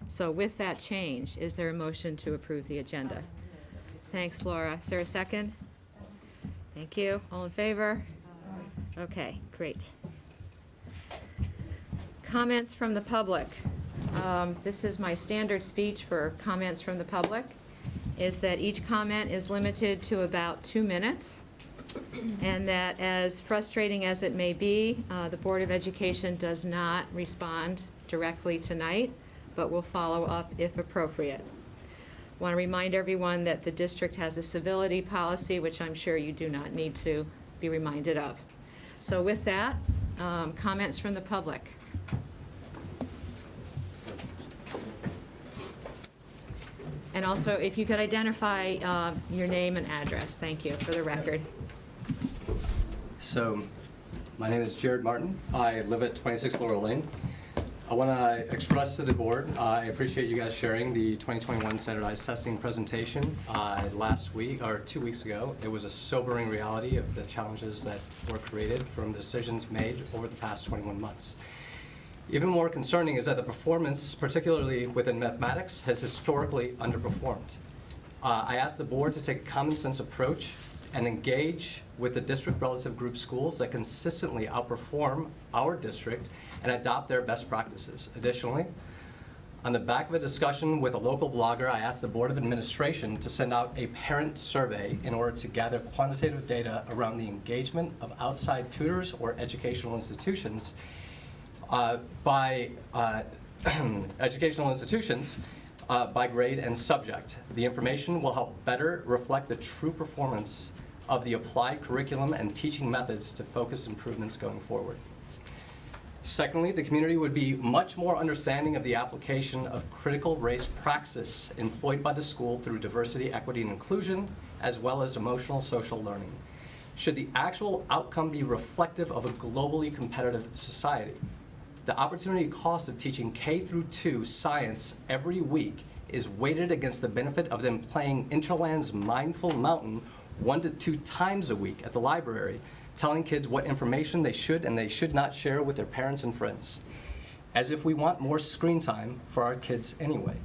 So with that change, is there a motion to approve the agenda? Thanks, Laura. Is there a second? Thank you. All in favor? Okay, great. Comments from the public. This is my standard speech for comments from the public, is that each comment is limited to about 2 minutes, and that as frustrating as it may be, the Board of Education does not respond directly tonight, but will follow up if appropriate. I want to remind everyone that the district has a civility policy, which I'm sure you do not need to be reminded of. So with that, comments from the public. And also, if you could identify your name and address, thank you, for the record. So, my name is Jared Martin. I live at 26 Laurel Lane. I want to express to the board, I appreciate you guys sharing the 2021 standardized testing presentation last week, or 2 weeks ago. It was a sobering reality of the challenges that were created from the decisions made over the past 21 months. Even more concerning is that the performance, particularly within mathematics, has historically underperformed. I asked the board to take a common sense approach and engage with the district relative group schools that consistently outperform our district and adopt their best practices. Additionally, on the back of a discussion with a local blogger, I asked the Board of Administration to send out a parent survey in order to gather quantitative data around the engagement of outside tutors or educational institutions by grade and subject. The information will help better reflect the true performance of the applied curriculum and teaching methods to focus improvements going forward. Secondly, the community would be much more understanding of the application of critical race praxis employed by the school through diversity, equity, and inclusion, as well as emotional social learning. Should the actual outcome be reflective of a globally competitive society? The opportunity cost of teaching K-2 science every week is weighted against the benefit of them playing Interland's Mindful Mountain 1 to 2 times a week at the library, telling kids what information they should and they should not share with their parents and friends, as if we want more screen time for our kids anyway.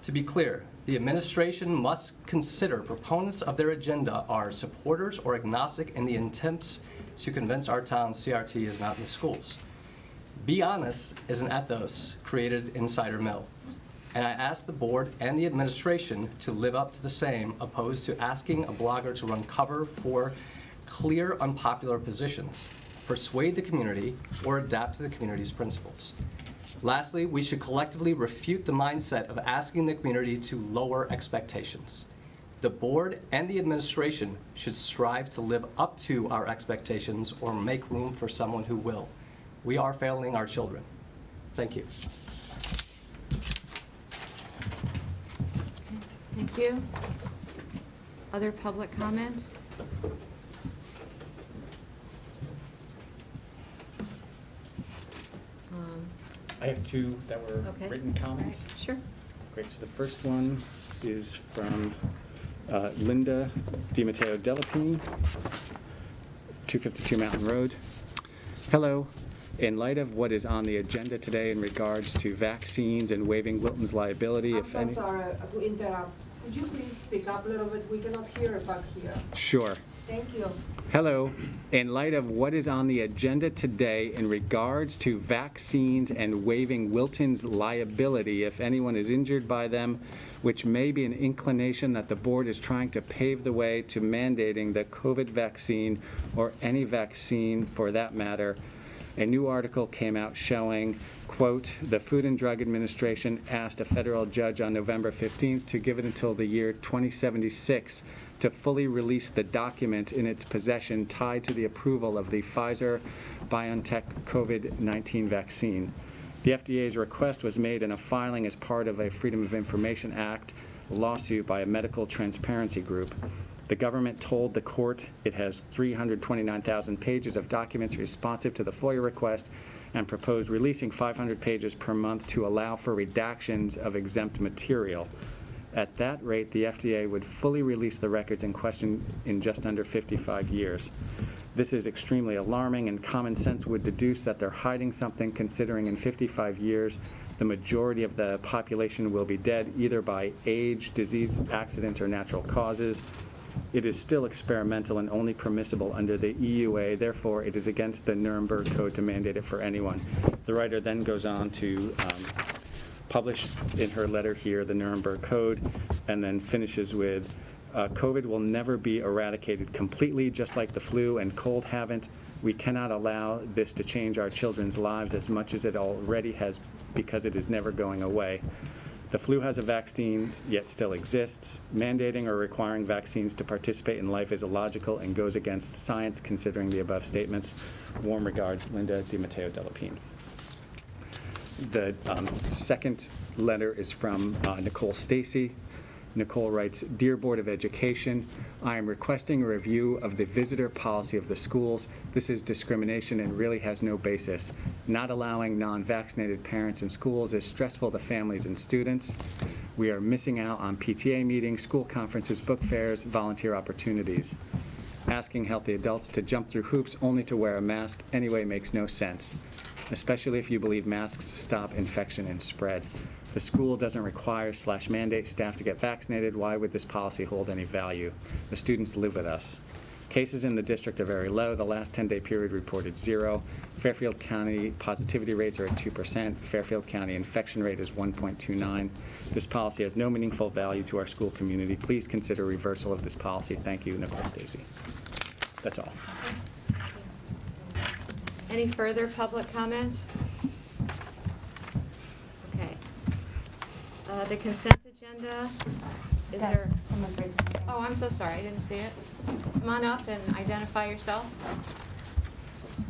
To be clear, the administration must consider proponents of their agenda are supporters or agnostic in the attempts to convince our town CRT is not in the schools. Be honest is an ethos created in Cider Mill, and I ask the board and the administration to live up to the same, opposed to asking a blogger to run cover for clear, unpopular positions, persuade the community, or adapt to the community's principles. Lastly, we should collectively refute the mindset of asking the community to lower expectations. The board and the administration should strive to live up to our expectations or make room for someone who will. We are failing our children. Thank you. Thank you. Other public comment? I have 2 that were Okay. written comments. Right. Sure. Great. So the first one is from Linda DiMatteo Delapine, 252 Mountain Road. Hello. In light of what is on the agenda today in regards to vaccines and waiving Wilton's liability, I'm so sorry to interrupt. Could you please speak up a little bit? We cannot hear it back here. Sure. Thank you. Hello. In light of what is on the agenda today in regards to vaccines and waiving Wilton's liability if anyone is injured by them, which may be an inclination that the board is trying to pave the way to mandating the COVID vaccine or any vaccine for that matter, a new article came out showing, quote, the Food and Drug Administration asked a federal judge on November 15th to give it until the year 2076 to fully release the documents in its possession tied to the approval of the Pfizer-BioNTech COVID-19 vaccine. The FDA's request was made in a filing as part of a Freedom of Information Act lawsuit by a medical transparency group. The government told the court it has 329,000 pages of documents responsive to the FOIA request and proposed releasing 500 pages per month to allow for redactions of exempt material. At that rate, the FDA would fully release the records in question in just under 55 years. This is extremely alarming, and common sense would deduce that they're hiding something, considering in 55 years The majority of the population will be dead either by age, disease, accidents, or natural causes. It is still experimental and only permissible under the EUA. Therefore, it is against the Nuremberg Code to mandate it for anyone. The writer then goes on to publish in her letter here the Nuremberg Code, and then finishes with, COVID will never be eradicated completely, just like the flu and cold haven't. We cannot allow this to change our children's lives as much as it already has, because it is never going away. The flu has a vaccine, yet still exists. Mandating or requiring vaccines to participate in life is illogical and goes against science, considering the above statements. Warm regards, Linda DiMatteo Delapine. The second letter is from Nicole Stacy. Nicole writes, Dear Board of Education, I am requesting a review of the visitor policy of the schools. This is discrimination and really has no basis. Not allowing non-vaccinated parents in schools is stressful to families and students. We are missing out on PTA meetings, school conferences, book fairs, volunteer opportunities. Asking healthy adults to jump through hoops only to wear a mask anyway makes no sense, especially if you believe masks stop infection and spread. The school doesn't require/mandate staff to get vaccinated. Why would this policy hold any value? The students live with us. Cases in the district are very low. The last 10-day period reported 0. Fairfield County positivity rates are at 2%. Fairfield County infection rate is 1.29. This policy has no meaningful value to our school community. Please consider reversal of this policy. Thank you, Nicole Stacy. That's all. Any further public comment? Okay. The consent agenda, is there? Oh, I'm so sorry, I didn't see it. Come on up and identify yourself.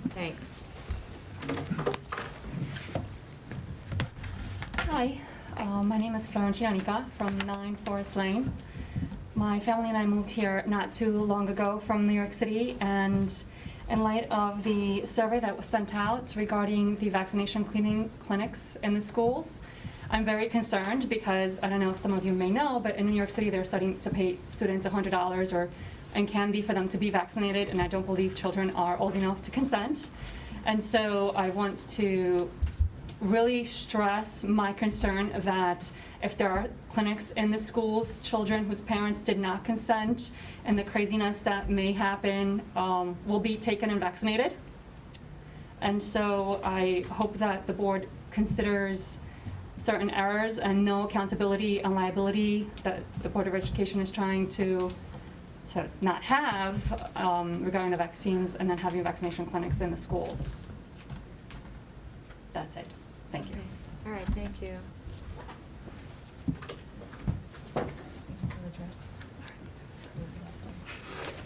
Thanks. Hi, my name is Florentina Nica from 9 Forest Lane. My family and I moved here not too long ago from New York City, and in light of the survey that was sent out regarding the vaccination clinics in the schools, I'm very concerned because I don't know if some of you may know, but in New York City they're starting to pay students $100 and can be for them to be vaccinated, and I don't believe children are old enough to consent. And so I want to really stress my concern that if there are clinics in the schools, children whose parents did not consent, and the craziness that may happen will be taken and vaccinated. And so I hope that the board considers certain errors and no accountability and liability that the Board of Education is trying to not have regarding the vaccines, and then having vaccination clinics in the schools. That's it. Thank you. Okay. All right, thank you.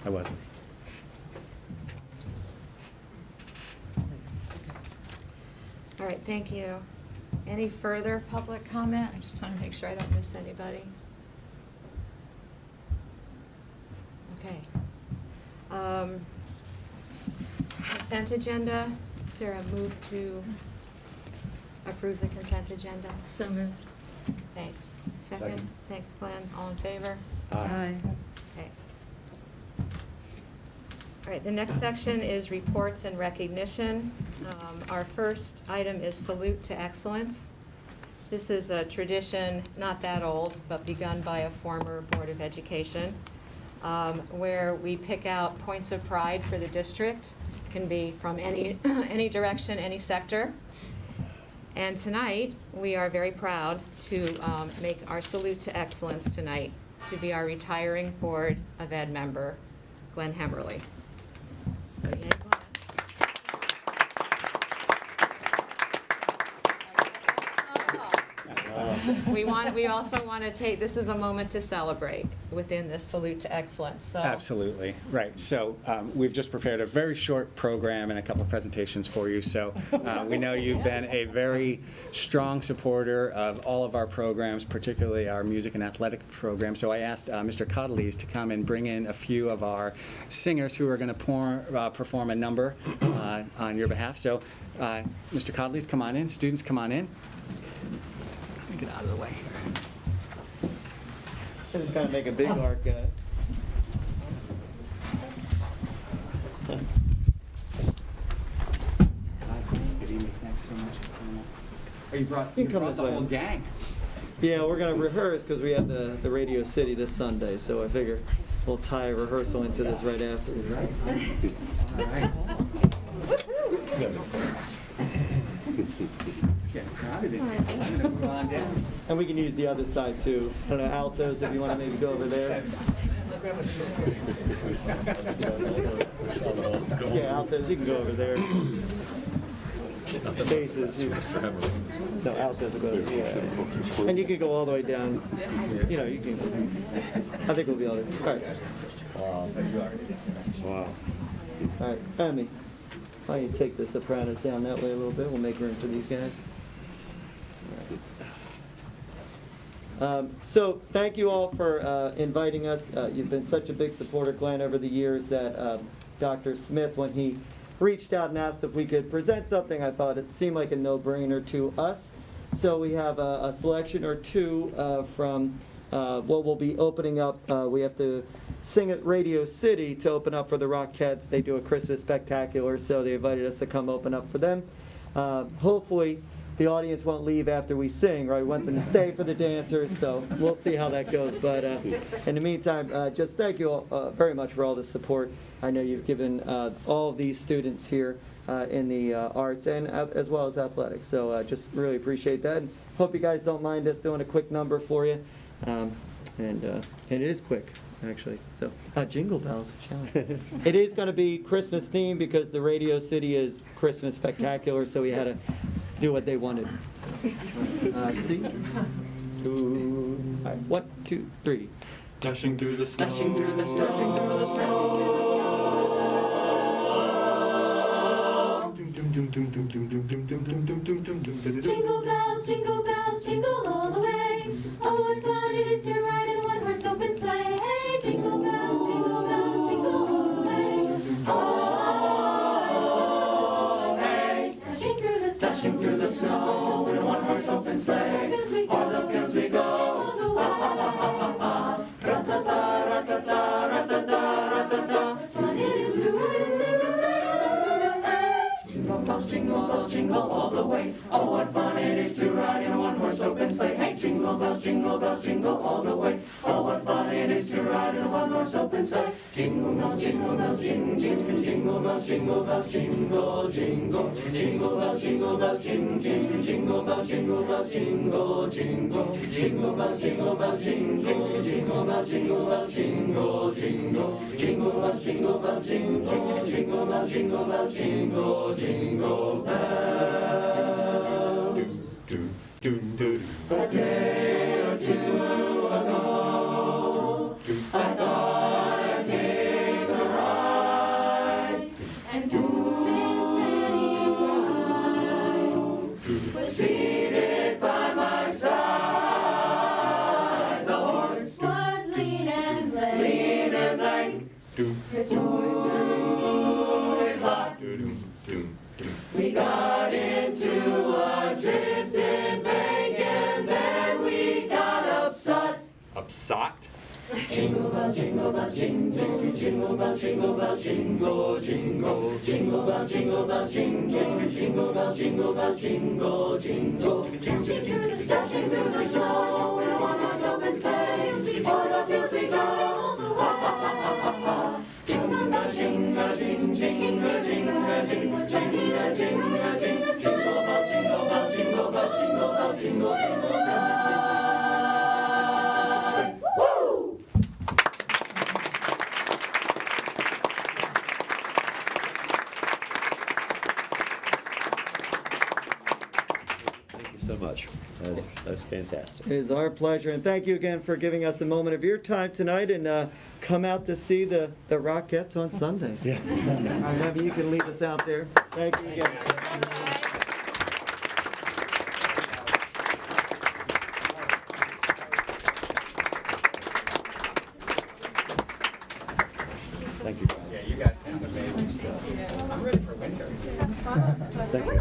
I wasn't. All right, thank you. Any further public comment? I just want to make sure I don't miss anybody. Okay. Consent agenda, is there a move to approve the consent agenda? So moved. Thanks. Second? Second. Thanks, Glenn. All in favor? Aye. Okay. All right, the next section is reports and recognition. Our first item is salute to excellence. This is a tradition, not that old, but begun by a former Board of Education, where we pick out points of pride for the district. Can be from any, any direction, any sector. And tonight, we are very proud to make our salute to excellence tonight, to be our retiring Board of Ed member, Glenn Hemmerly. So, yay, Glenn. We also want to take, this is a moment to celebrate within this salute to excellence, so. Absolutely, right. So we've just prepared a very short program and a couple of presentations for you. So we know you've been a very strong supporter of all of our programs, particularly our music and athletic program. So I asked Mr. Cottleys to come and bring in a few of our singers who are going to perform a number on your behalf. So Mr. Cottleys, come on in. Students, come on in. Let me get out of the way here. I just gotta make a big arc. Good evening. Thanks so much for coming up. You brought You can come this the way. whole gang. Yeah, we're gonna rehearse because we have the Radio City this Sunday, so I figure we'll tie a rehearsal into this right after. All right. It's getting crowded in here. I'm gonna move on down. And we can use the other side too. I don't know, altos, if you want to maybe go over there. Yeah, altos, you can go over there. Basses, no, altos will go over there. Yeah. And you can go all the way down, you know, you can, I think we'll be able to, all right. Wow. All right, Emmy, why don't you take the sopranos down that way a little bit? We'll make room for these guys. So thank you all for inviting us. You've been such a big supporter, Glenn, over the years that Dr. Smith, when he reached out and asked if we could present something, I thought it seemed like a no-brainer to us. So we have a selection or two from what we'll be opening up. We have to sing at Radio City to open up for the Rockettes. They do a Christmas spectacular, so they invited us to come open up for them. Hopefully, the audience won't leave after we sing, right? We want them to stay for the dancers, so we'll see how that goes. But in the meantime, just thank you all very much for all the support. I know you've given all of these students here in the arts and as well as athletics. So just really appreciate that. And hope you guys don't mind us doing a quick number for you. And it is quick, actually. So Jingle Bells. It is going to be Christmas themed because the Radio City is Christmas spectacular, so we had to do what they wanted. See? Two. All right, 1, 2, 3. Dashing through the snow. Dashing through the snow. Dashing through the Jingle bells, jingle all the way. Oh, what fun it is to ride in a one-horse open sleigh. Hey, jingle bells, jingle all the way. Oh, hey. Dashing through the snow in a one-horse open sleigh. O'er the fields we go. Ra-ta-ta, ra-ta-ta, ra-ta-ta, ra-ta-ta. Fun it is to ride and sing a sleigh. Jingle bells, jingle all the way. Oh, what fun it is to ride in a one-horse open sleigh. Hey, jingle bells, jingle all the way. Oh, what fun it is to ride in a one-horse open sleigh. Jingle bells, jing, jingle bells, jingle, jingle. Jingle bells, jing, jingle bells, jingle, jingle. Jingle bells, jingle, jingle bells, jingle, jingle. Jingle bells, jingle bells, jingle bells, jingle bells. A day or two ago, I thought I'd take a ride, and soon Miss Penny Bride was seated by my side. The horse was lean and lank. His horn is locked. We got into a drifting bank and then we got upset. Upsot? Jingle bells, jing, jingle bells, jingle. Jingle bells, jingle. Jingle bells, jingle, jingle bells, jingle. Dashing through the snow in a one-horse open sleigh. O'er the fields we go. Jingle, jing, jingle, jingle bells. Woo! Thank you so much. That's fantastic. It is our pleasure, and thank you again for giving us a moment of your time tonight, and come out to see the Rockettes on Sundays. Yeah. All right, Abby, you can lead us out there. Thank you again. Thank you. Yeah, you guys sound amazing. I'm ready for winter. Thank you.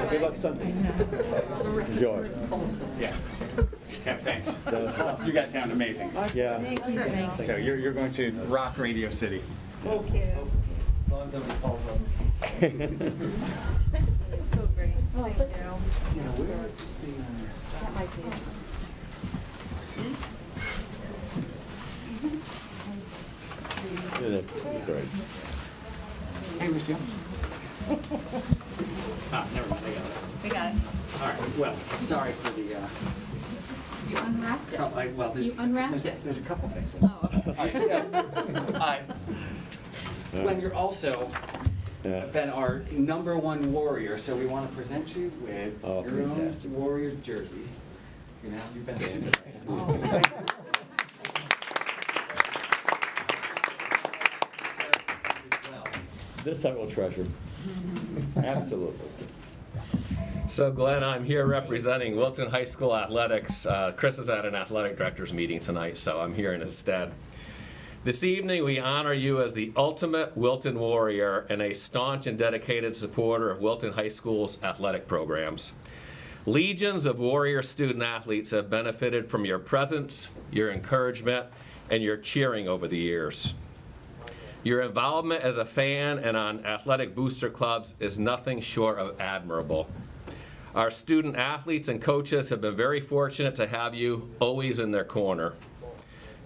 Good luck Sunday. Enjoy. Yeah. Yeah, thanks. You guys sound amazing. Yeah. So you're going to rock Radio City. So great. Thank you. That might be it. Yeah, that's great. Hey, Lucia. Never mind, I got it. We got it. All right, well, sorry for the, You unwrapped it. well, there's. You unwrapped There's a couple things. Oh, okay. All right, so, Glenn, you're also Yeah. been our #1 warrior, so we want to present you with Oh, your own fantastic. warrior jersey. You know, you've been a student. Oh. This I will treasure. Absolutely. So Glenn, I'm here representing Wilton High School Athletics. Chris is at an athletic director's meeting tonight, so I'm here in his stead. This evening, we honor you as the ultimate Wilton warrior and a staunch and dedicated supporter of Wilton High School's athletic programs. Legions of warrior student athletes have benefited from your presence, your encouragement, and your cheering over the years. Your involvement as a fan and on athletic booster clubs is nothing short of admirable. Our student athletes and coaches have been very fortunate to have you always in their corner.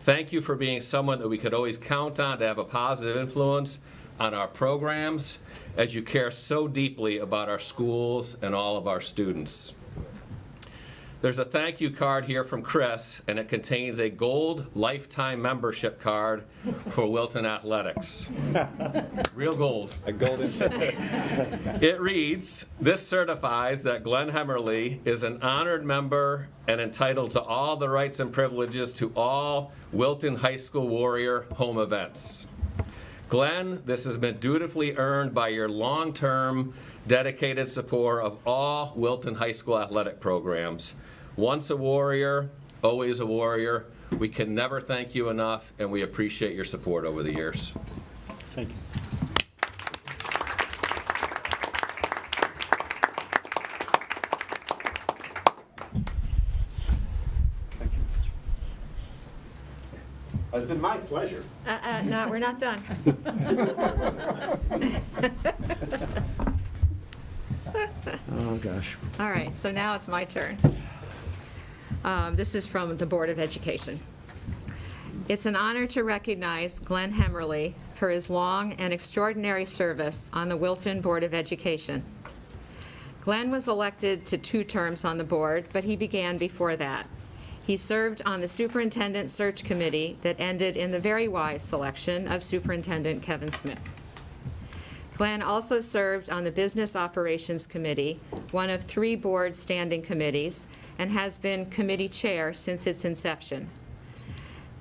Thank you for being someone that we could always count on to have a positive influence on our programs, as you care so deeply about our schools and all of our students. There's a thank you card here from Chris, and it contains a gold lifetime membership card for Wilton Athletics. Real gold. A golden ticket. It reads, "This certifies that Glenn Hemmerly is an honored member and entitled to all the rights and privileges to all Wilton High School Warrior home events." Glenn, this has been dutifully earned by your long-term dedicated support of all Wilton High School athletic programs. Once a warrior, always a warrior. We can never thank you enough, and we appreciate your support over the years. Thank you. Thank you. It's been my pleasure. No, we're not done. Oh, gosh. All right, so now it's my turn. This is from the Board of Education. It's an honor to recognize Glenn Hemmerly for his long and extraordinary service on the Wilton Board of Education. Glenn was elected to 2 terms on the board, but he began before that. He served on the Superintendent Search Committee that ended in the very wise selection of Superintendent Kevin Smith. Glenn also served on the Business Operations Committee, one of 3 board standing committees, and has been committee chair since its inception.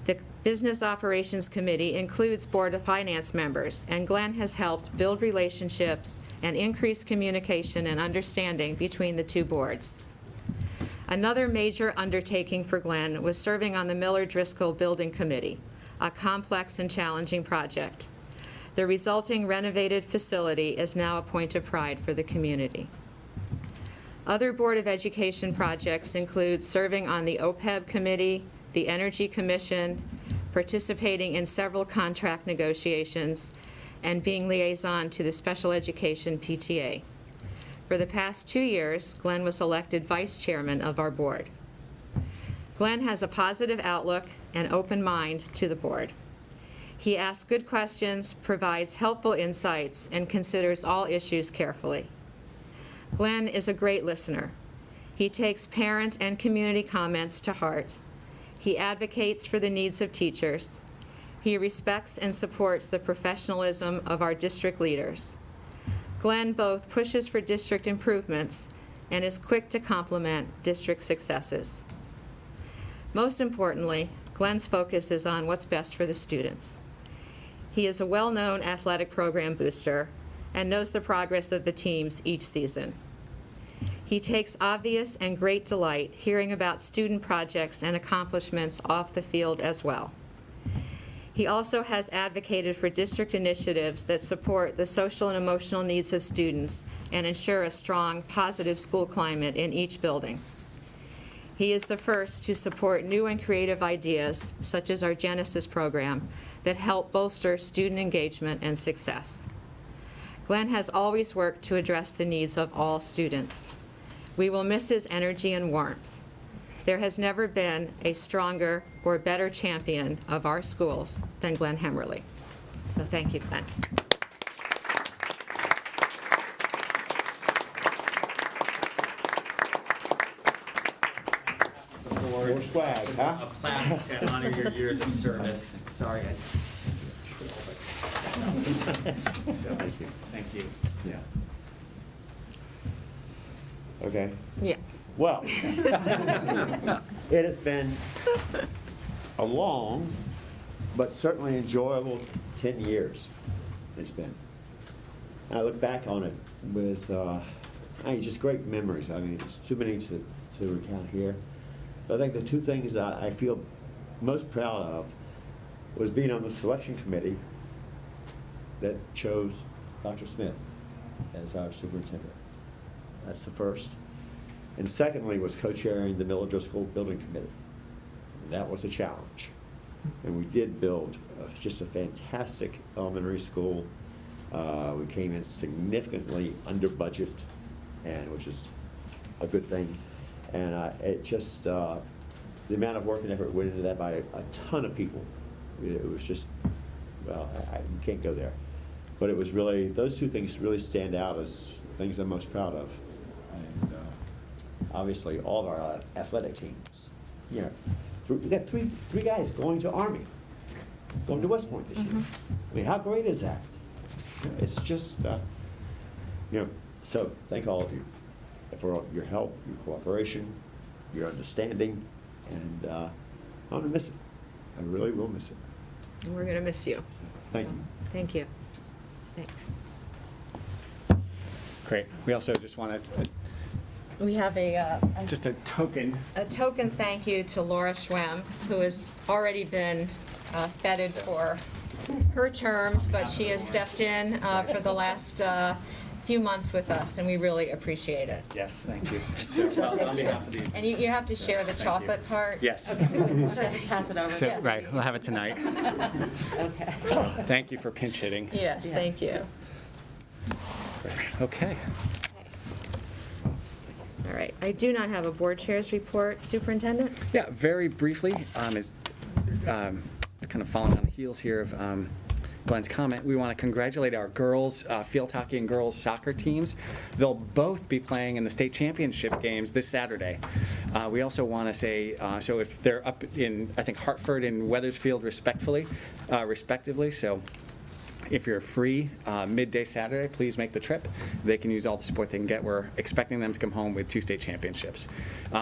The Business Operations Committee includes Board of Finance members, and Glenn has helped build relationships and increase communication and understanding between the 2 boards. Another major undertaking for Glenn was serving on the Miller-Driscoll Building Committee, a complex and challenging project. The resulting renovated facility is now a point of pride for the community. Other Board of Education projects include serving on the OPEB Committee, the Energy Commission, participating in several contract negotiations, and being liaison to the Special Education PTA. For the past 2 years, Glenn was elected vice chairman of our board. Glenn has a positive outlook and open mind to the board. He asks good questions, provides helpful insights, and considers all issues carefully. Glenn is a great listener. He takes parent and community comments to heart. He advocates for the needs of teachers. He respects and supports the professionalism of our district leaders. Glenn both pushes for district improvements and is quick to compliment district successes. Most importantly, Glenn's focus is on what's best for the students. He is a well-known athletic program booster and knows the progress of the teams each season. He takes obvious and great delight hearing about student projects and accomplishments off the field as well. He also has advocated for district initiatives that support the social and emotional needs of students and ensure a strong, positive school climate in each building. He is the first to support new and creative ideas, such as our Genesis program, that help bolster student engagement and success. Glenn has always worked to address the needs of all students. We will miss his energy and warmth. There has never been a stronger or better champion of our schools than Glenn Hemmerly. So thank you, Glenn. More swag, huh? A plaque to honor your years of service. Sorry, I. So, Thank you. thank you. Yeah. Okay. Yeah. Well, it has been a long, but certainly enjoyable 10 years. It's been. I look back on it with just great memories. I mean, it's too many to recount here. But I think the two things that I feel most proud of was being on the selection committee that chose Dr. Smith as our superintendent. That's the first. And secondly was co-chairing the Miller Driscoll Building Committee. That was a challenge. And we did build just a fantastic elementary school. We came in significantly under budget, and which is a good thing. And it just, the amount of work and effort went into that by a ton of people. It was just, well, you can't go there. But it was really, those two things really stand out as things I'm most proud of. And obviously, all of our athletic teams. You know, we got three guys going to Army, going to West Point this year. I mean, how great is that? It's just, so thank all of you for your help, your cooperation, your understanding, and I'm going to miss it. I really will miss it. And we're going to miss you. Thank So, you. Thank you. Thanks. Great. We also just want to, We have just a token. a token thank you to Laura Schwem, who has already been feted for her terms, but she has stepped in for the last few months with us, and we really appreciate it. Yes, thank you. So, on behalf of the. And you have to share the chocolate part? Yes. Should I just pass it over? So, right, we'll have it tonight. Okay. So, thank you for pinch hitting. Yes, thank you. Okay. All right, I do not have a board chair's report, Superintendent? Yeah, very briefly, is kind of following on the heels here of Glenn's comment, we want to congratulate our girls field hockey and girls soccer teams. They'll both be playing in the state championship games this Saturday. We also want to say, so if they're up in, I think, Hartford and Weathersfield respectively, so if you're free midday Saturday, please make the trip. They can use all the support they can get. We're expecting them to come home with 2 state championships.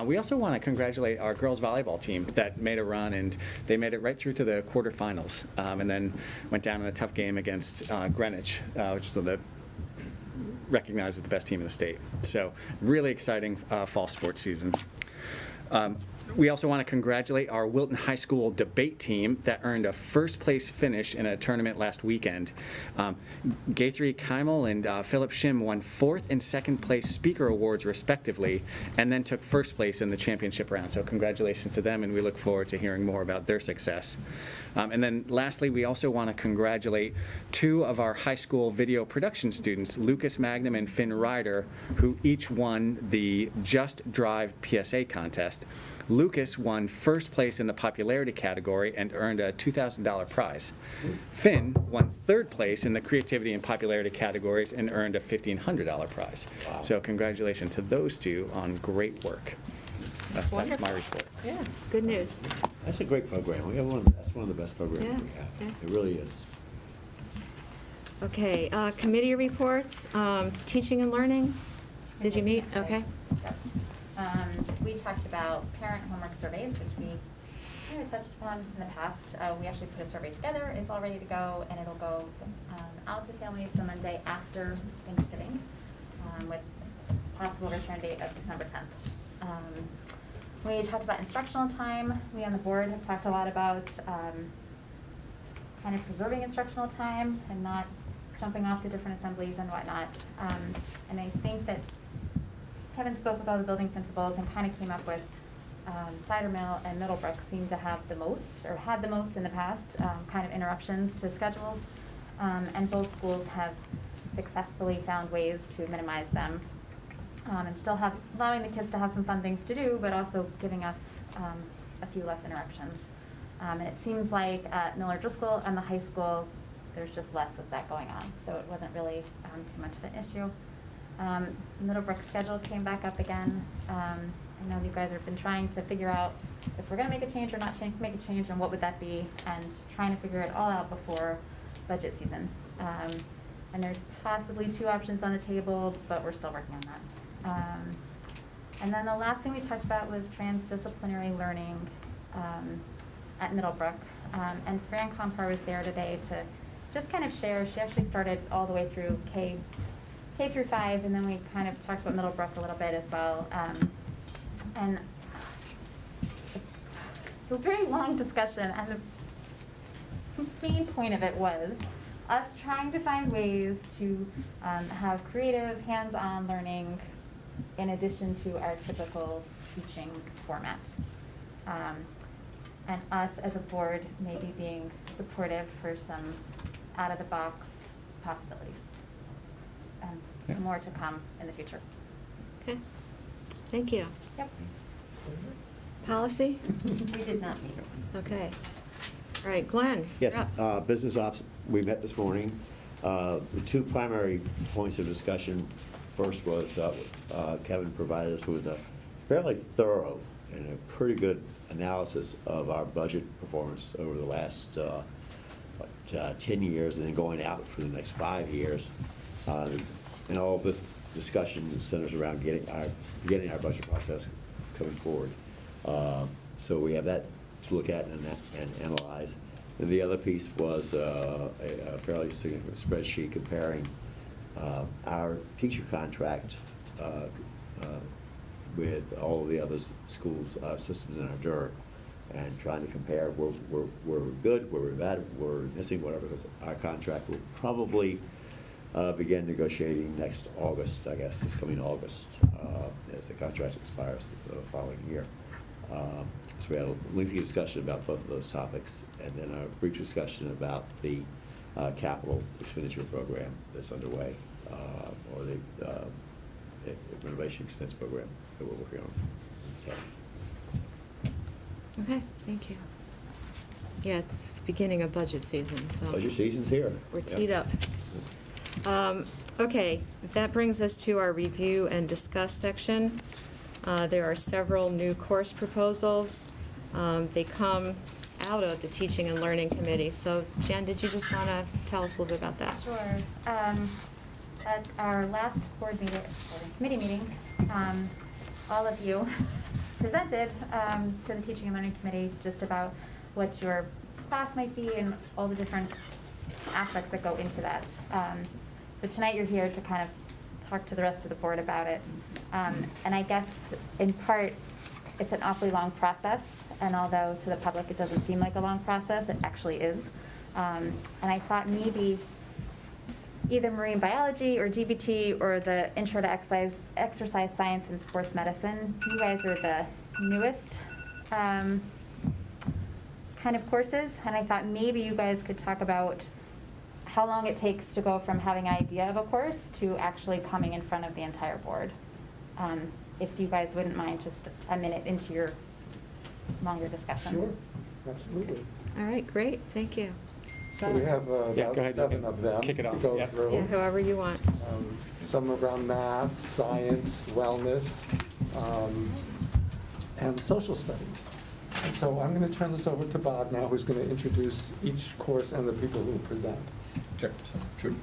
We also want to congratulate our girls volleyball team that made a run, and they made it right through to the quarterfinals, and then went down in a tough game against Greenwich, which is recognized as the best team in the state. So really exciting fall sports season. We also want to congratulate our Wilton High School debate team that earned a first-place finish in a tournament last weekend. Gaithry Keimel and Philip Shim won 4th and 2nd place speaker awards respectively, and then took 1st place in the championship round. So congratulations to them, and we look forward to hearing more about their success. And then lastly, we also want to congratulate 2 of our high school video production students, Lucas Magnum and Finn Ryder, who each won the Just Drive PSA contest. Lucas won 1st place in the popularity category and earned a $2,000 prize. Finn won 3rd place in the creativity and popularity categories and earned a $1,500 prize. Wow. So congratulations to those 2 on great work. That's my report. Yeah, good news. That's a great program. We have that's one of the best programs Yeah, we have. yeah. It really is. Okay, committee reports, teaching and learning. Did you meet? Okay. Yep. We talked about parent homework surveys, which we kind of touched upon in the past. We actually put a survey together. It's all ready to go, and it'll go out to families the Monday after Thanksgiving, with possible return date of December 10th. We talked about instructional time. We on the board have talked a lot about kind of preserving instructional time and not jumping off to different assemblies and whatnot. And I think that Kevin spoke with all the building principals and kind of came up with Cider Mill and Middlebrook seem to have the most, or had the most in the past, kind of interruptions to schedules. And both schools have successfully found ways to minimize them, and still allowing the kids to have some fun things to do, but also giving us a few less interruptions. And it seems like at Miller Driscoll and the high school, there's just less of that going on, so it wasn't really too much of an issue. Middlebrook schedule came back up again. I know you guys have been trying to figure out if we're going to make a change or not make a change, and what would that be, and trying to figure it all out before budget season. And there's possibly 2 options on the table, but we're still working on that. And then the last thing we talked about was transdisciplinary learning at Middlebrook. And Fran Compar was there today to just kind of share. She actually started all the way through K through 5, and then we kind of talked about Middlebrook a little bit as well. And it's a very long discussion, and the main point of it was us trying to find ways to have creative, hands-on learning in addition to our typical teaching format. And us as a board maybe being supportive for some out-of-the-box possibilities. And more to come in the future. Okay, thank you. Yep. Policy? We did not meet. Okay. All right, Glenn, you're Yes, up. business ops, we met this morning. The 2 primary points of discussion. First was Kevin provided us with a fairly thorough and a pretty good analysis of our budget performance over the last 10 years, and then going out for the next 5 years. And all of this discussion centers around getting our budget process coming forward. So we have that to look at and analyze. And the other piece was a fairly significant spreadsheet comparing our teacher contract with all of the other schools, systems in our dirt, and trying to compare where we're good, where we're bad, where we're missing, whatever. Because our contract will probably begin negotiating next August, I guess, this coming August, as the contract expires the following year. So we had a lengthy discussion about both of those topics, and then a brief discussion about the capital expenditure program that's underway, or the renovation expense program that we're working on. So. Okay, thank you. Yeah, it's the beginning of budget season, so. Budget season's here. We're Yep. teed up. Okay, that brings us to our review and discuss section. There are several new course proposals. They come out of the Teaching and Learning Committee. So Jen, did you just want to tell us a little bit about that? Sure. At our last committee meeting, all of you presented to the Teaching and Learning Committee just about what your class might be and all the different aspects that go into that. So tonight you're here to kind of talk to the rest of the board about it. And I guess in part, it's an awfully long process, and although to the public it doesn't seem like a long process, it actually is. And I thought maybe either marine biology or DBT or the intro to exercise science and sports medicine, you guys are the newest kind of courses, and I thought maybe you guys could talk about how long it takes to go from having an idea of a course to actually coming in front of the entire board. If you guys wouldn't mind just a minute into your longer discussion. Sure, absolutely. All right, great, thank you. So we have Yeah, go about ahead. 7 of them Kick it to off. go Yeah. through. Yeah, however you want. Some around math, science, wellness, and social studies. And so I'm going to turn this over to Bob now, who's going to introduce each course and the people who present. Sure. So, Trudy.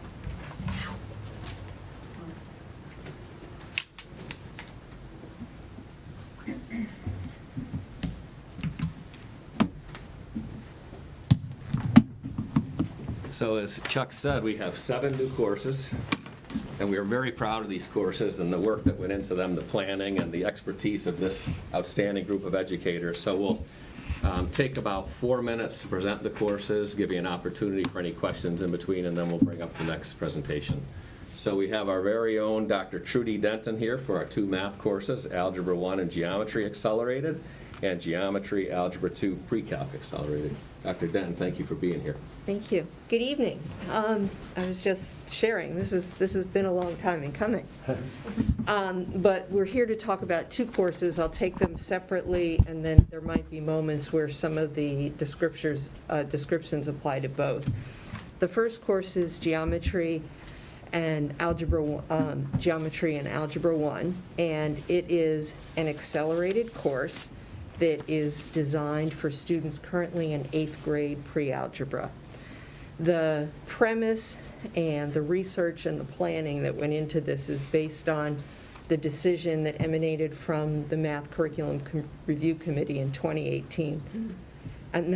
So as Chuck said, we have 7 new courses, and we are very proud of these courses and the work that went into them, the planning and the expertise of this outstanding group of educators. So we'll take about 4 minutes to present the courses, give you an opportunity for any questions in between, and then we'll bring up the next presentation. So we have our very own Dr. Trudy Denton here for our 2 math courses, Algebra 1 and Geometry Accelerated, and Geometry, Algebra 2, Pre-Calc Accelerated. Dr. Denton, thank you for being here. Thank you. Good evening. I was just sharing, this has been a long time in coming. But we're here to talk about two courses. I'll take them separately, and then there might be moments where some of the descriptions apply to both. The first course is Geometry and Algebra 1, and it is an accelerated course that is designed for students currently in 8th grade pre-algebra. The premise and the research and the planning that went into this is based on the decision that emanated from the Math Curriculum Review Committee in 2018. And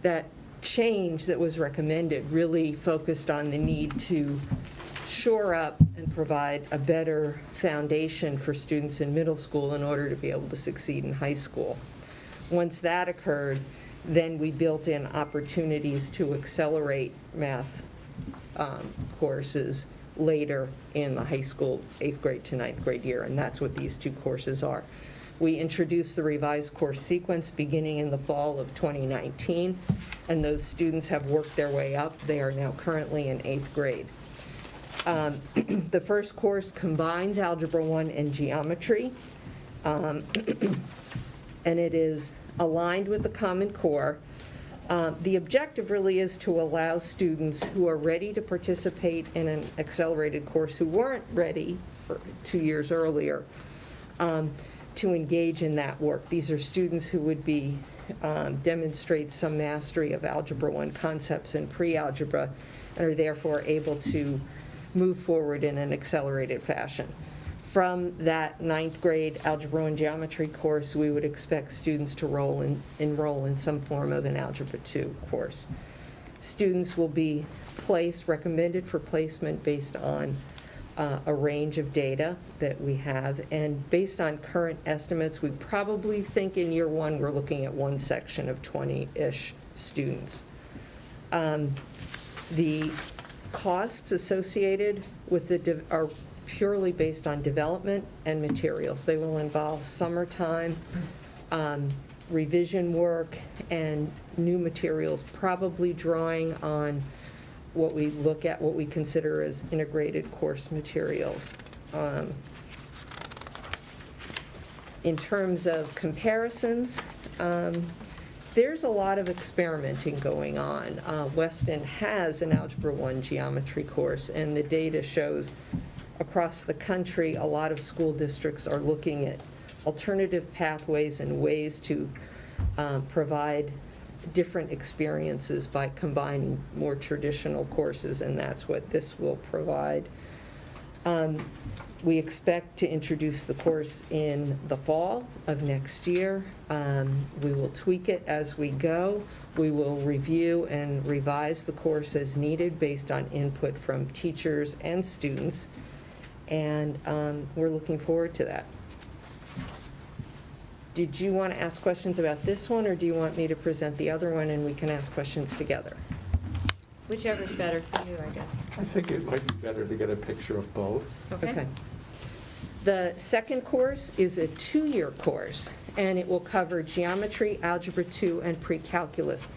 that change that was recommended really focused on the need to shore up and provide a better foundation for students in middle school in order to be able to succeed in high school. Once that occurred, then we built in opportunities to accelerate math courses later in the high school 8th grade to 9th grade year, and that's what these two courses are. We introduced the revised course sequence beginning in the fall of 2019, and those students have worked their way up. They are now currently in 8th grade. The first course combines Algebra 1 and Geometry, and it is aligned with the Common Core. The objective really is to allow students who are ready to participate in an accelerated course who weren't ready 2 years earlier to engage in that work. These are students who would be demonstrate some mastery of Algebra 1 concepts in pre-algebra and are therefore able to move forward in an accelerated fashion. From that 9th grade Algebra 1 Geometry course, we would expect students to enroll in some form of an Algebra 2 course. Students will be recommended for placement based on a range of data that we have, and based on current estimates, we probably think in year one we're looking at one section of 20-ish students. The costs associated with are purely based on development and materials. They will involve summertime, revision work, and new materials, probably drawing on what we consider as integrated course materials. In terms of comparisons, there's a lot of experimenting going on. Weston has an Algebra 1 Geometry course, and the data shows across the country a lot of school districts are looking at alternative pathways and ways to provide different experiences by combining more traditional courses, and that's what this will provide. We expect to introduce the course in the fall of next year. We will tweak it as we go. We will review and revise the course as needed based on input from teachers and students, and we're looking forward to that. Did you want to ask questions about this one, or do you want me to present the other one and we can ask questions together? Whichever's better for you, I guess. I think it might be better to get a picture of both. Okay. The second course is a 2-year course, and it will cover Geometry, Algebra 2, and Pre-Calculus.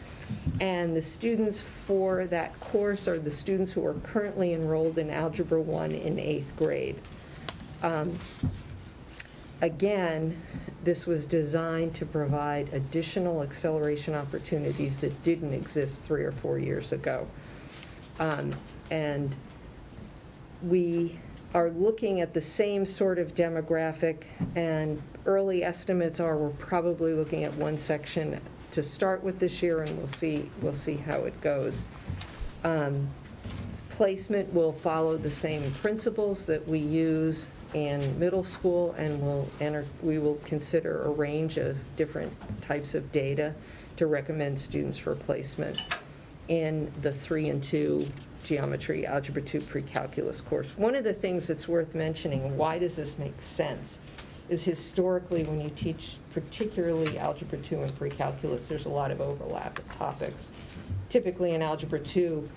And the students for that course are the students who are currently enrolled in Algebra 1 in 8th grade. Again, this was designed to provide additional acceleration opportunities that didn't exist 3 or 4 years ago. And we are looking at the same sort of demographic, and early estimates are we're probably looking at one section to start with this year, and we'll see how it goes. Placement will follow the same principles that we use in middle school, and we will consider a range of different types of data to recommend students for placement in the 3 and 2 Geometry, Algebra 2, Pre-Calculus course. One of the things that's worth mentioning, why does this make sense, is historically when you teach particularly Algebra 2 and Pre-Calculus, there's a lot of overlap of topics. Typically in Algebra 2,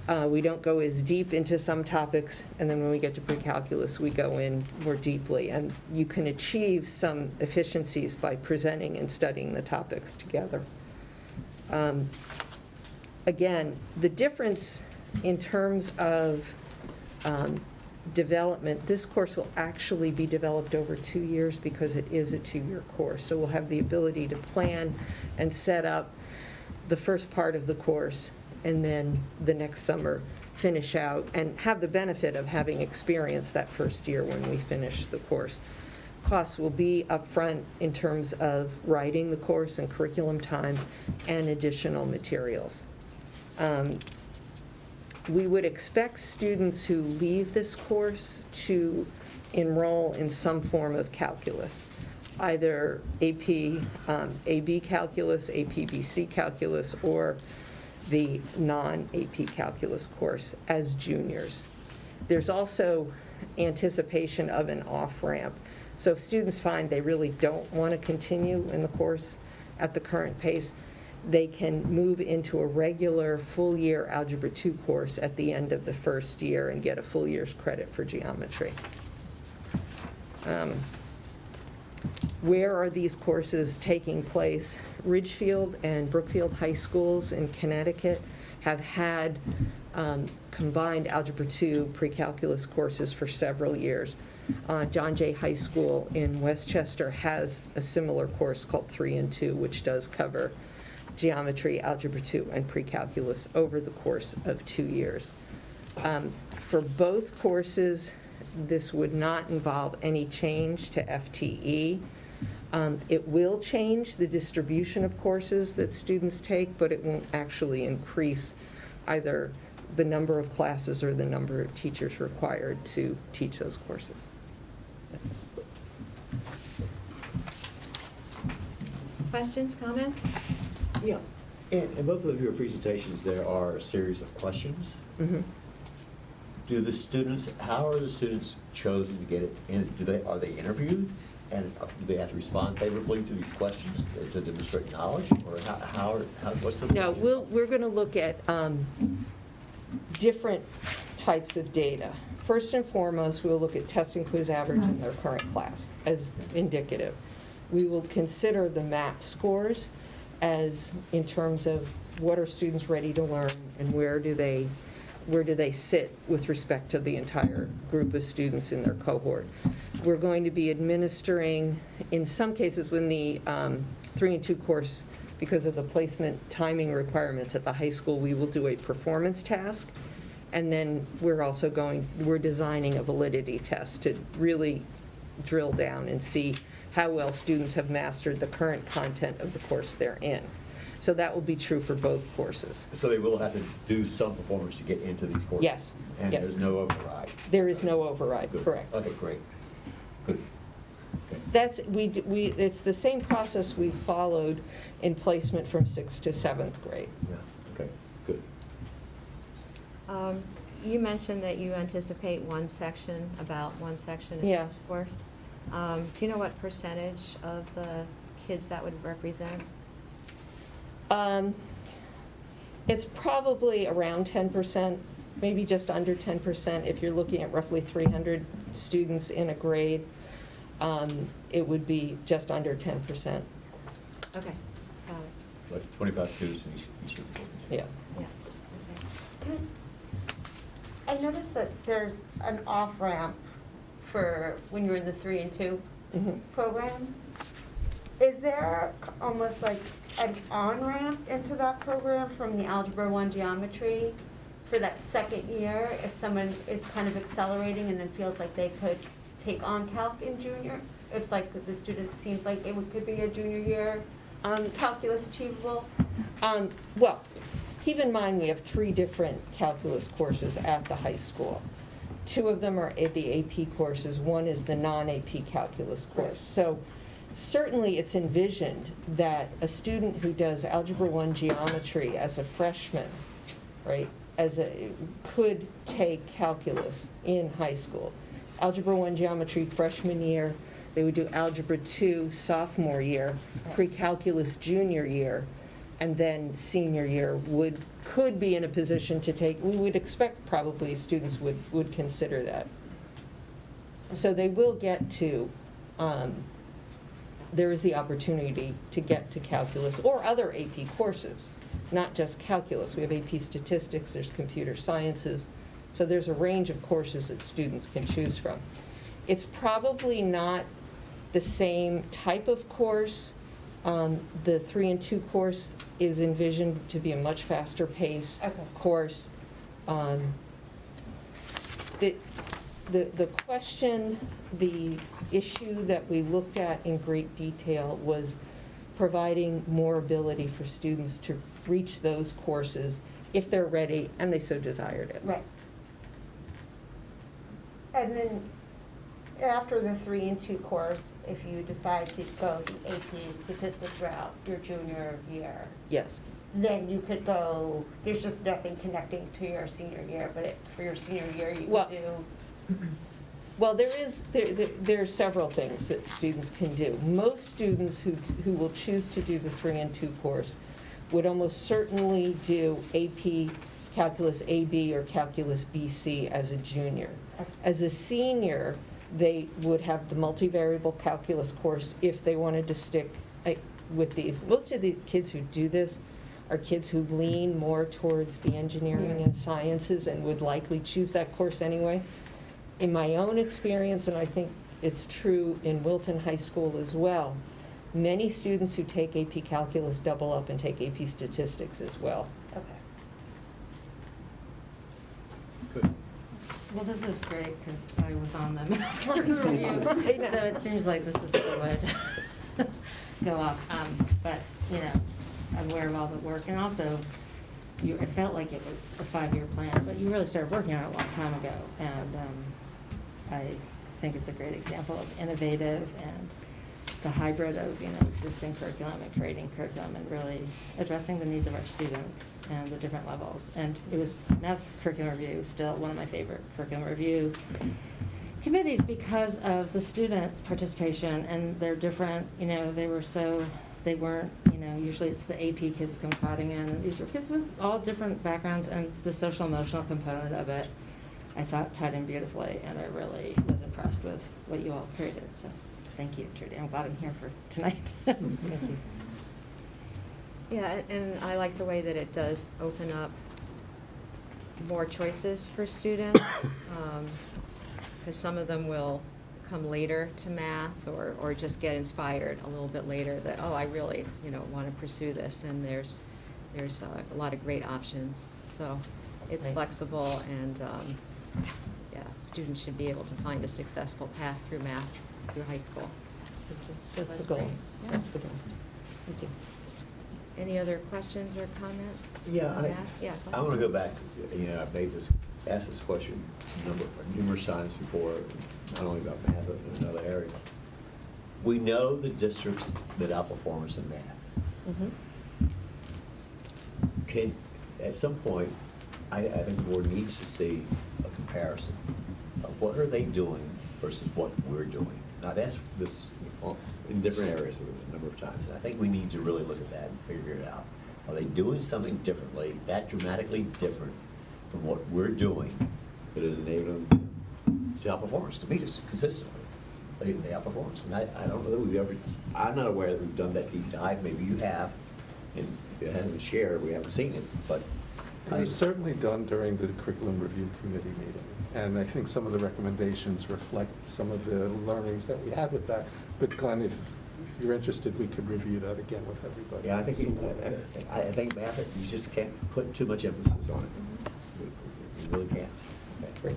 We don't go as deep into some topics, and then when we get to pre-calculus, we go in more deeply. And you can achieve some efficiencies by presenting and studying the topics together. Again, the difference in terms of development, this course will actually be developed over 2 years because it is a 2-year course. So we'll have the ability to plan and set up the first part of the course, and then the next summer finish out and have the benefit of having experienced that first year when we finish the course. Costs will be upfront in terms of writing the course and curriculum time and additional materials. We would expect students who leave this course to enroll in some form of calculus, either AP, AB calculus, AP-BC calculus, or the non-AP calculus course as juniors. There's also anticipation of an off-ramp. So if students find they really don't want to continue in the course at the current pace, they can move into a regular full-year Algebra 2 course at the end of the first year and get a full year's credit for geometry. Where are these courses taking place? Ridgefield and Brookfield High Schools in Connecticut have had combined Algebra 2 pre-calculus courses for several years. John Jay High School in Westchester has a similar course called 3 and 2, which does cover geometry, Algebra 2, and pre-calculus over the course of 2 years. For both courses, this would not involve any change to FTE. It will change the distribution of courses that students take, but it won't actually increase either the number of classes or the number of teachers required to teach those courses. Questions, comments? Yeah, in both of your presentations, there are a series of questions. Mm-hmm. How are the students chosen to get it in? Are they interviewed? And do they have to respond favorably to these questions to demonstrate knowledge? Or what's the No, structure? we're going to look at different types of data. First and foremost, we'll look at test and quiz average in their current class as indicative. We will consider the MAP scores as in terms of what are students ready to learn and where do they sit with respect to the entire group of students in their cohort. We're going to be administering, in some cases when the 3 and 2 course, because of the placement timing requirements at the high school, we will do a performance task. And then we're designing a validity test to really drill down and see how well students have mastered the current content of the course they're in. So that will be true for both courses. So they will have to do some performance to get into these courses? Yes. And yes. there's no override? There is no override, Good. correct. Okay, great. Good. It's the same process we followed in placement from 6th to 7th grade. Yeah, okay, good. You mentioned that you anticipate about one section in Yeah. each course. Do you know what percentage of the kids that would represent? It's probably around 10%, maybe just under 10%. If you're looking at roughly 300 students in a grade, it would be just under 10%. Okay, got it. Like 25 students in each of the courses. Yeah. Yeah. Okay. I noticed that there's an off-ramp for when you're in the 3 and 2 Mhm. program. Is there almost like an on-ramp into that program from the Algebra 1 geometry for that second year if someone is kind of accelerating and then feels like they could take on calc in junior? If like the student seems like it could be a junior year calculus achievable? Well, keep in mind we have 3 different calculus courses at the high school. 2 of them are the AP courses, 1 is the non-AP calculus course. So certainly it's envisioned that a student who does Algebra 1 geometry as a freshman, right, could take calculus in high school. Algebra 1 geometry freshman year, they would do Algebra 2 sophomore year, pre-calculus junior year, and then senior year could be in a position to take, we would expect probably students would consider that. So they will get to, there is the opportunity to get to calculus or other AP courses, not just calculus. We have AP statistics, there's computer sciences, so there's a range of courses that students can choose from. It's probably not the same type of course. The 3 and 2 course is envisioned to be a much faster pace course. The question, the issue that we looked at in great detail was providing more ability for students to reach those courses if they're ready and they so desired it. Right. And then after the 3 and 2 course, if you decide to go the AP statistics route your junior year, Yes. then you could go, there's just nothing connecting to your senior year, but for your senior year, you Well- could do. Well, there are several things that students can do. Most students who will choose to do the 3 and 2 course would almost certainly do AP Calculus AB or Calculus BC as a junior. As a senior, they would have the multivariable calculus course if they wanted to stick with these. Most of the kids who do this are kids who lean more towards the engineering and sciences and would likely choose that course anyway. In my own experience, and I think it's true in Wilton High School as well, many students who take AP Calculus double up and take AP Statistics as well. Okay. Well, this is great, because I was on the part of the review, so it seems like this is a good way to go off. But, you know, I'm aware of all the work, and also, it felt like it was a 5-year plan, but you really started working on it a long time ago, and I think it's a great example of innovative and the hybrid of, you know, existing curriculum and creating curriculum and really addressing the needs of our students and the different levels. And it was, math curriculum review is still one of my favorite curriculum review committees because of the students' participation, and they're different, you know, they weren't, you know, usually it's the AP kids come crowding in, and these were kids with all different backgrounds, and the social emotional component of it, I thought tied in beautifully, and I really was impressed with what you all created, so thank you, Trudy. I'm glad I'm here for tonight. Thank you. Yeah, and I like the way that it does open up more choices for students, because some of them will come later to math or just get inspired a little bit later that, oh, I really, you know, want to pursue this, and there's a lot of great options. So it's Right. flexible, and yeah, students should be able to find a successful path through math through high school. That's the That's goal. great. That's the goal. Thank you. Any other questions or comments? Yeah, on math? Yeah, I want to go back, you know, asked this question numerous times before, not only about math, but in other areas. We know the districts that outperform us in math. Can, at some point, I think the board needs to see a comparison of what are they doing versus what we're doing. And I've asked this in different areas a number of times, and I think we need to really look at that and figure it out. Are they doing something differently, that dramatically different from what we're doing, that is enabling them to outperform us, to beat us consistently? They outperform us. And I don't know that we've ever, I'm not aware that we've done that deep dive. Maybe you have, and it hasn't been shared, we haven't seen it, but. It was certainly done during the curriculum review committee meeting, and I think some of the recommendations reflect some of the learnings that we had with that. But Glenn, if you're interested, we could review that again with everybody. Yeah, I think math, you just can't put too much emphasis on it. You really can't. Okay, great.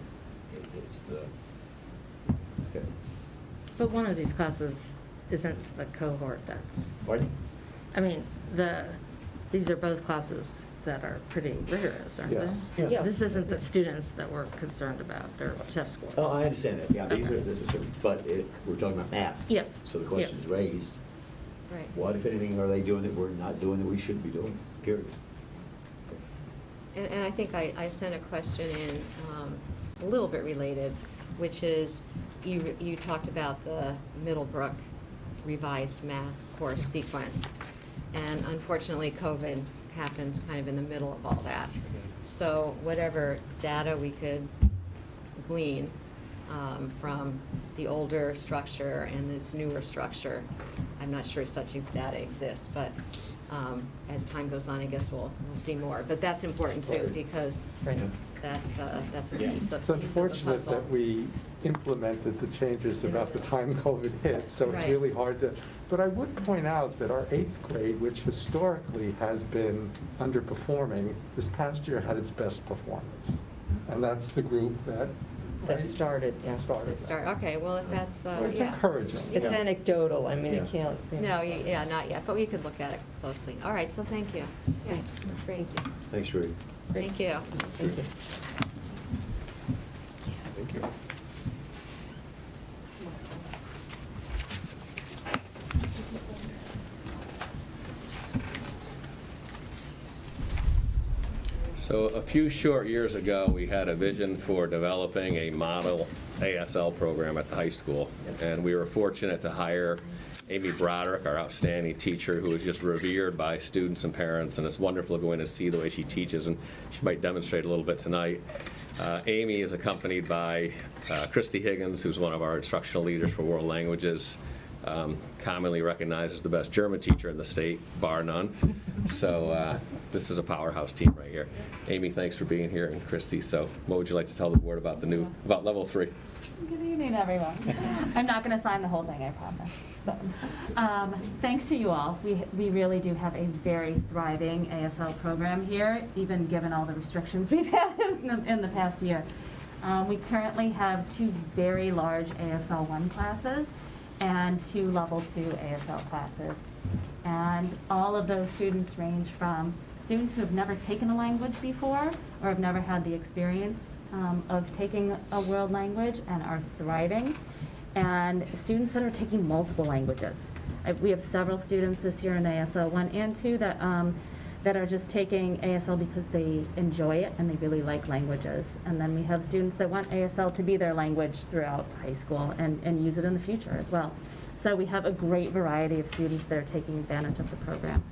It's the, okay. But one of these classes isn't the cohort that's, Pardon? I mean, these are both classes that are pretty rigorous, aren't Yes. they? Yeah. This isn't the students that we're concerned about, their test scores. Oh, I understand that, yeah, this is, but we're talking about math. Yep. So the question is raised, Right. what, if anything, are they doing that we're not doing that we should be doing, period? And I think I sent a question in, a little bit related, which is, you talked about the Middlebrook revised math course sequence. And unfortunately, COVID happened kind of in the middle of all that. So whatever data we could glean from the older structure and this newer structure, I'm not sure such data exists, but as time goes on, I guess we'll see more. But that's important too, because that's a piece of It's the unfortunate puzzle. that we implemented the changes about the time COVID hit, so it's Right. really hard to, but I would point out that our 8th grade, which historically has been underperforming, this past year had its best performance. And that's the group that. That started, yeah. Started. Okay, well, if that's, It's yeah. encouraging. It's Yeah. anecdotal, I mean, Yeah. it can't. No, yeah, not yet, but we could look at it closely. All right, so thank you. Okay, great. Thanks, Ruth. Thank you. Thank you. Thank you. So a few short years ago, we had a vision for developing a model ASL program at the high school. And we were fortunate to hire Amy Broderick, our outstanding teacher, who is just revered by students and parents. And it's wonderful to go in and see the way she teaches, and she might demonstrate a little bit tonight. Amy is accompanied by Christy Higgins, who's one of our instructional leaders for world languages, commonly recognized as the best German teacher in the state, bar none. So this is a powerhouse team right here. Amy, thanks for being here, and Christy, so what would you like to tell the board about about level 3? Good evening, everyone. I'm not going to sign the whole thing, I promise. So, thanks to you all. We really do have a very thriving ASL program here, even given all the restrictions we've had in the past year. We currently have 2 very large ASL 1 classes and 2 level 2 ASL classes. And all of those students range from students who have never taken a language before or have never had the experience of taking a world language and are thriving, and students that are taking multiple languages. We have several students this year in ASL 1 and 2 that are just taking ASL because they enjoy it and they really like languages. And then we have students that want ASL to be their language throughout high school and use it in the future as well. So we have a great variety of students that are taking advantage of the program.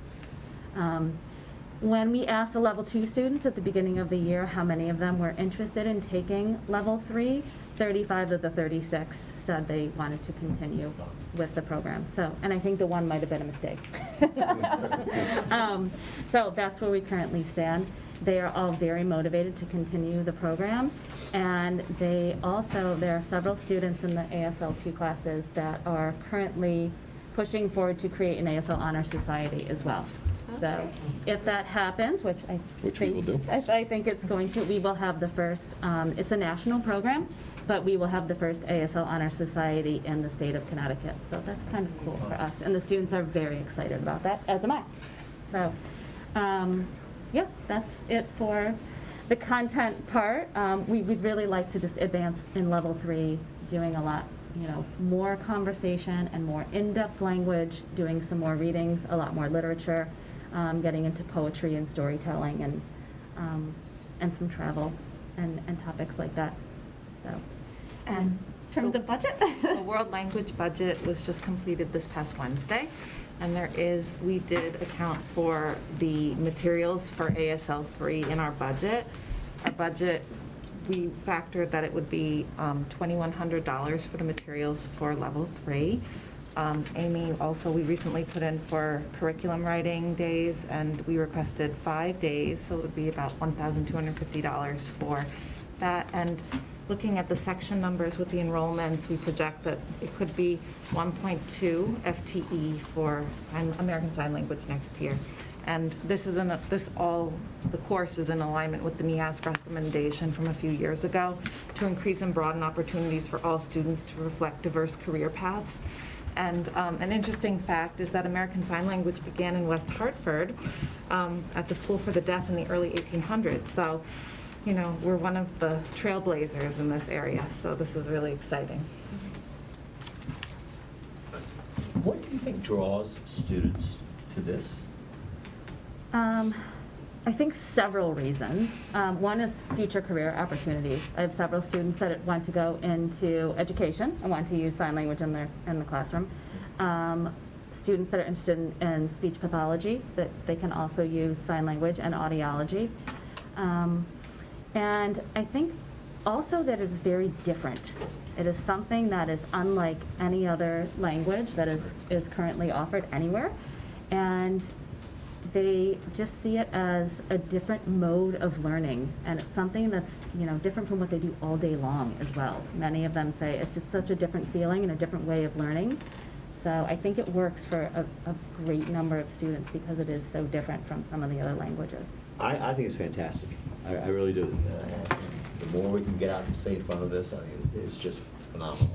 When we asked the level 2 students at the beginning of the year how many of them were interested in taking level 3, 35 of the 36 said they wanted to continue with the program. So, and I think the one might have been a mistake. So that's where we currently stand. They are all very motivated to continue the program, and there are several students in the ASL 2 classes that are currently pushing forward to create an ASL Honor Society as well. So if that happens, which we will do. I think it's going to, we will have the first, it's a national program, but we will have the first ASL Honor Society in the state of Connecticut. So that's kind of cool for us. And the students are very excited about that, as am I. So, yes, that's it for the content part. We would really like to just advance in level 3, doing a lot, more conversation and more in-depth language, doing some more readings, a lot more literature, getting into poetry and storytelling and some travel and topics like that. So, And in terms of budget? The world language budget was just completed this past Wednesday, and we did account for the materials for ASL 3 in our budget. Our budget, we factored that it would be $2,100 for the materials for level 3. Amy, also, we recently put in for curriculum writing days, and we requested 5 days, so it would be about $1,250 for that. And looking at the section numbers with the enrollments, we project that it could be 1.2 FTE for American Sign Language next year. And the course is in alignment with the NEASC recommendation from a few years ago to increase and broaden opportunities for all students to reflect diverse career paths. And an interesting fact is that American Sign Language began in West Hartford at the School for the Deaf in the early 1800s. So, we're one of the trailblazers in this area, so this is really exciting. What do you think draws students to this? I think several reasons. One is future career opportunities. I have several students that want to go into education and want to use sign language in the classroom. students that are interested in speech pathology, that they can also use sign language and audiology. And I think also that it's very different. It is something that is unlike any other language that is currently offered anywhere. And they just see it as a different mode of learning, and it's something that's, you know, different from what they do all day long as well. Many of them say it's just such a different feeling and a different way of learning. So I think it works for a great number of students because it is so different from some of the other languages. I think it's fantastic. I really do. The more we can get out and stay in front of this, I think it's just phenomenal.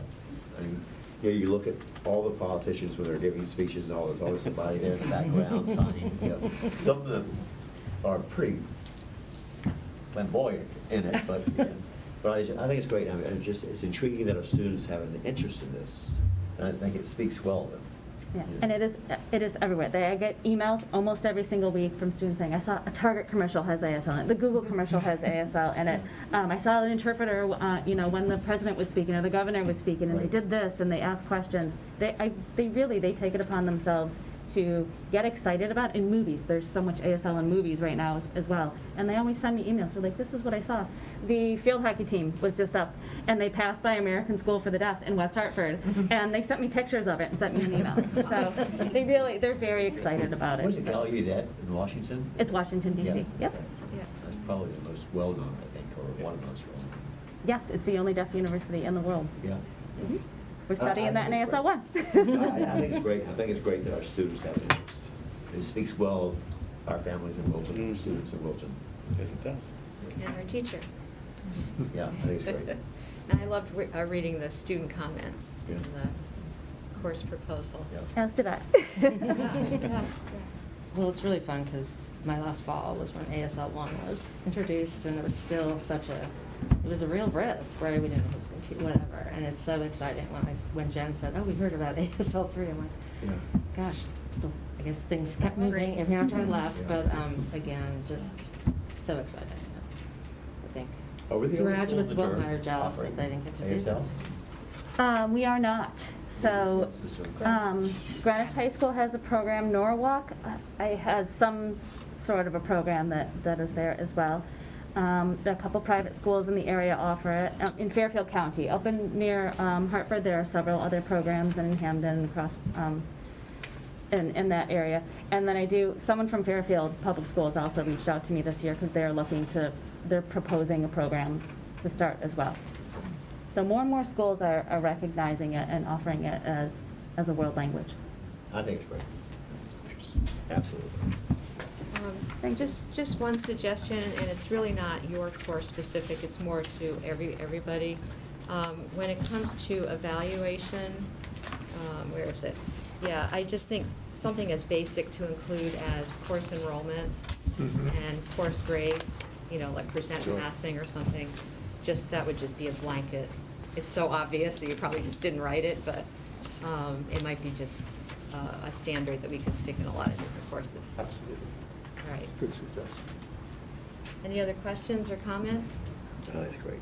I mean, you know, you look at all the politicians when they're giving speeches and all, there's always somebody there in the background signing. You know, some of them are pretty flamboyant in it, but I think it's great. I mean, it's intriguing that our students have an interest in this, and I think it speaks well of them. Yeah, and it is everywhere. I get emails almost every single week from students saying, I saw a Target commercial has ASL in it, the Google commercial has ASL in it. I saw an interpreter, you know, when the president was speaking or the governor was speaking, and they did this, and they asked questions. They take it upon themselves to get excited about in movies. There's so much ASL in movies right now as well. And they always send me emails. They're like, this is what I saw. The field hockey team was just up, and they passed by American School for the Deaf in West Hartford, and they sent me pictures of it and sent me an email. So they're very excited about it. What's it, Gallaudet in Washington? It's Washington, D.C. Yeah. Yep. That's probably the most well-known, I think, or one of the most well-known. Yes, it's the only deaf university in the world. Yeah. We're studying that in think it's ASL 1. I think it's great. I think it's great that our students have an interest. It speaks well of our families in Wilton, our students in Wilton. Yes, it does. And our teacher. Yeah, I think it's great. And I loved reading the student comments Yeah. in the course proposal. As did I. Well, it's really fun because my last fall was when ASL 1 was introduced, and it was still it was a real risk, right? We didn't know who was going to, whatever. And it's so exciting when Jen said, oh, we heard about ASL 3. I'm like, gosh, I guess things kept moving. Every time I left, but again, just so exciting. I think graduates will hire jobs that they didn't get to do this. We are not. So Greenwich High School has a program. Norwalk has some sort of a program that is there as well. There are a couple private schools in the area offer it. In Fairfield County, up near Hartford, there are several other programs, and in Hamden, across in that area. And then someone from Fairfield Public Schools also reached out to me this year because they're proposing a program to start as well. So more and more schools are recognizing it and offering it as a world language. I think it's great. Absolutely. Just one suggestion, and it's really not your course specific, it's more to everybody. When it comes to evaluation, where is it? Yeah, I just think something as basic to include as course enrollments and course grades, you know, like percent passing or something. That would just be a blanket. It's so obvious that you probably just didn't write it, but it might be just a standard that we could stick in a lot of different courses. Absolutely. Right. Good suggestion. Any other questions or comments? Oh, that's great.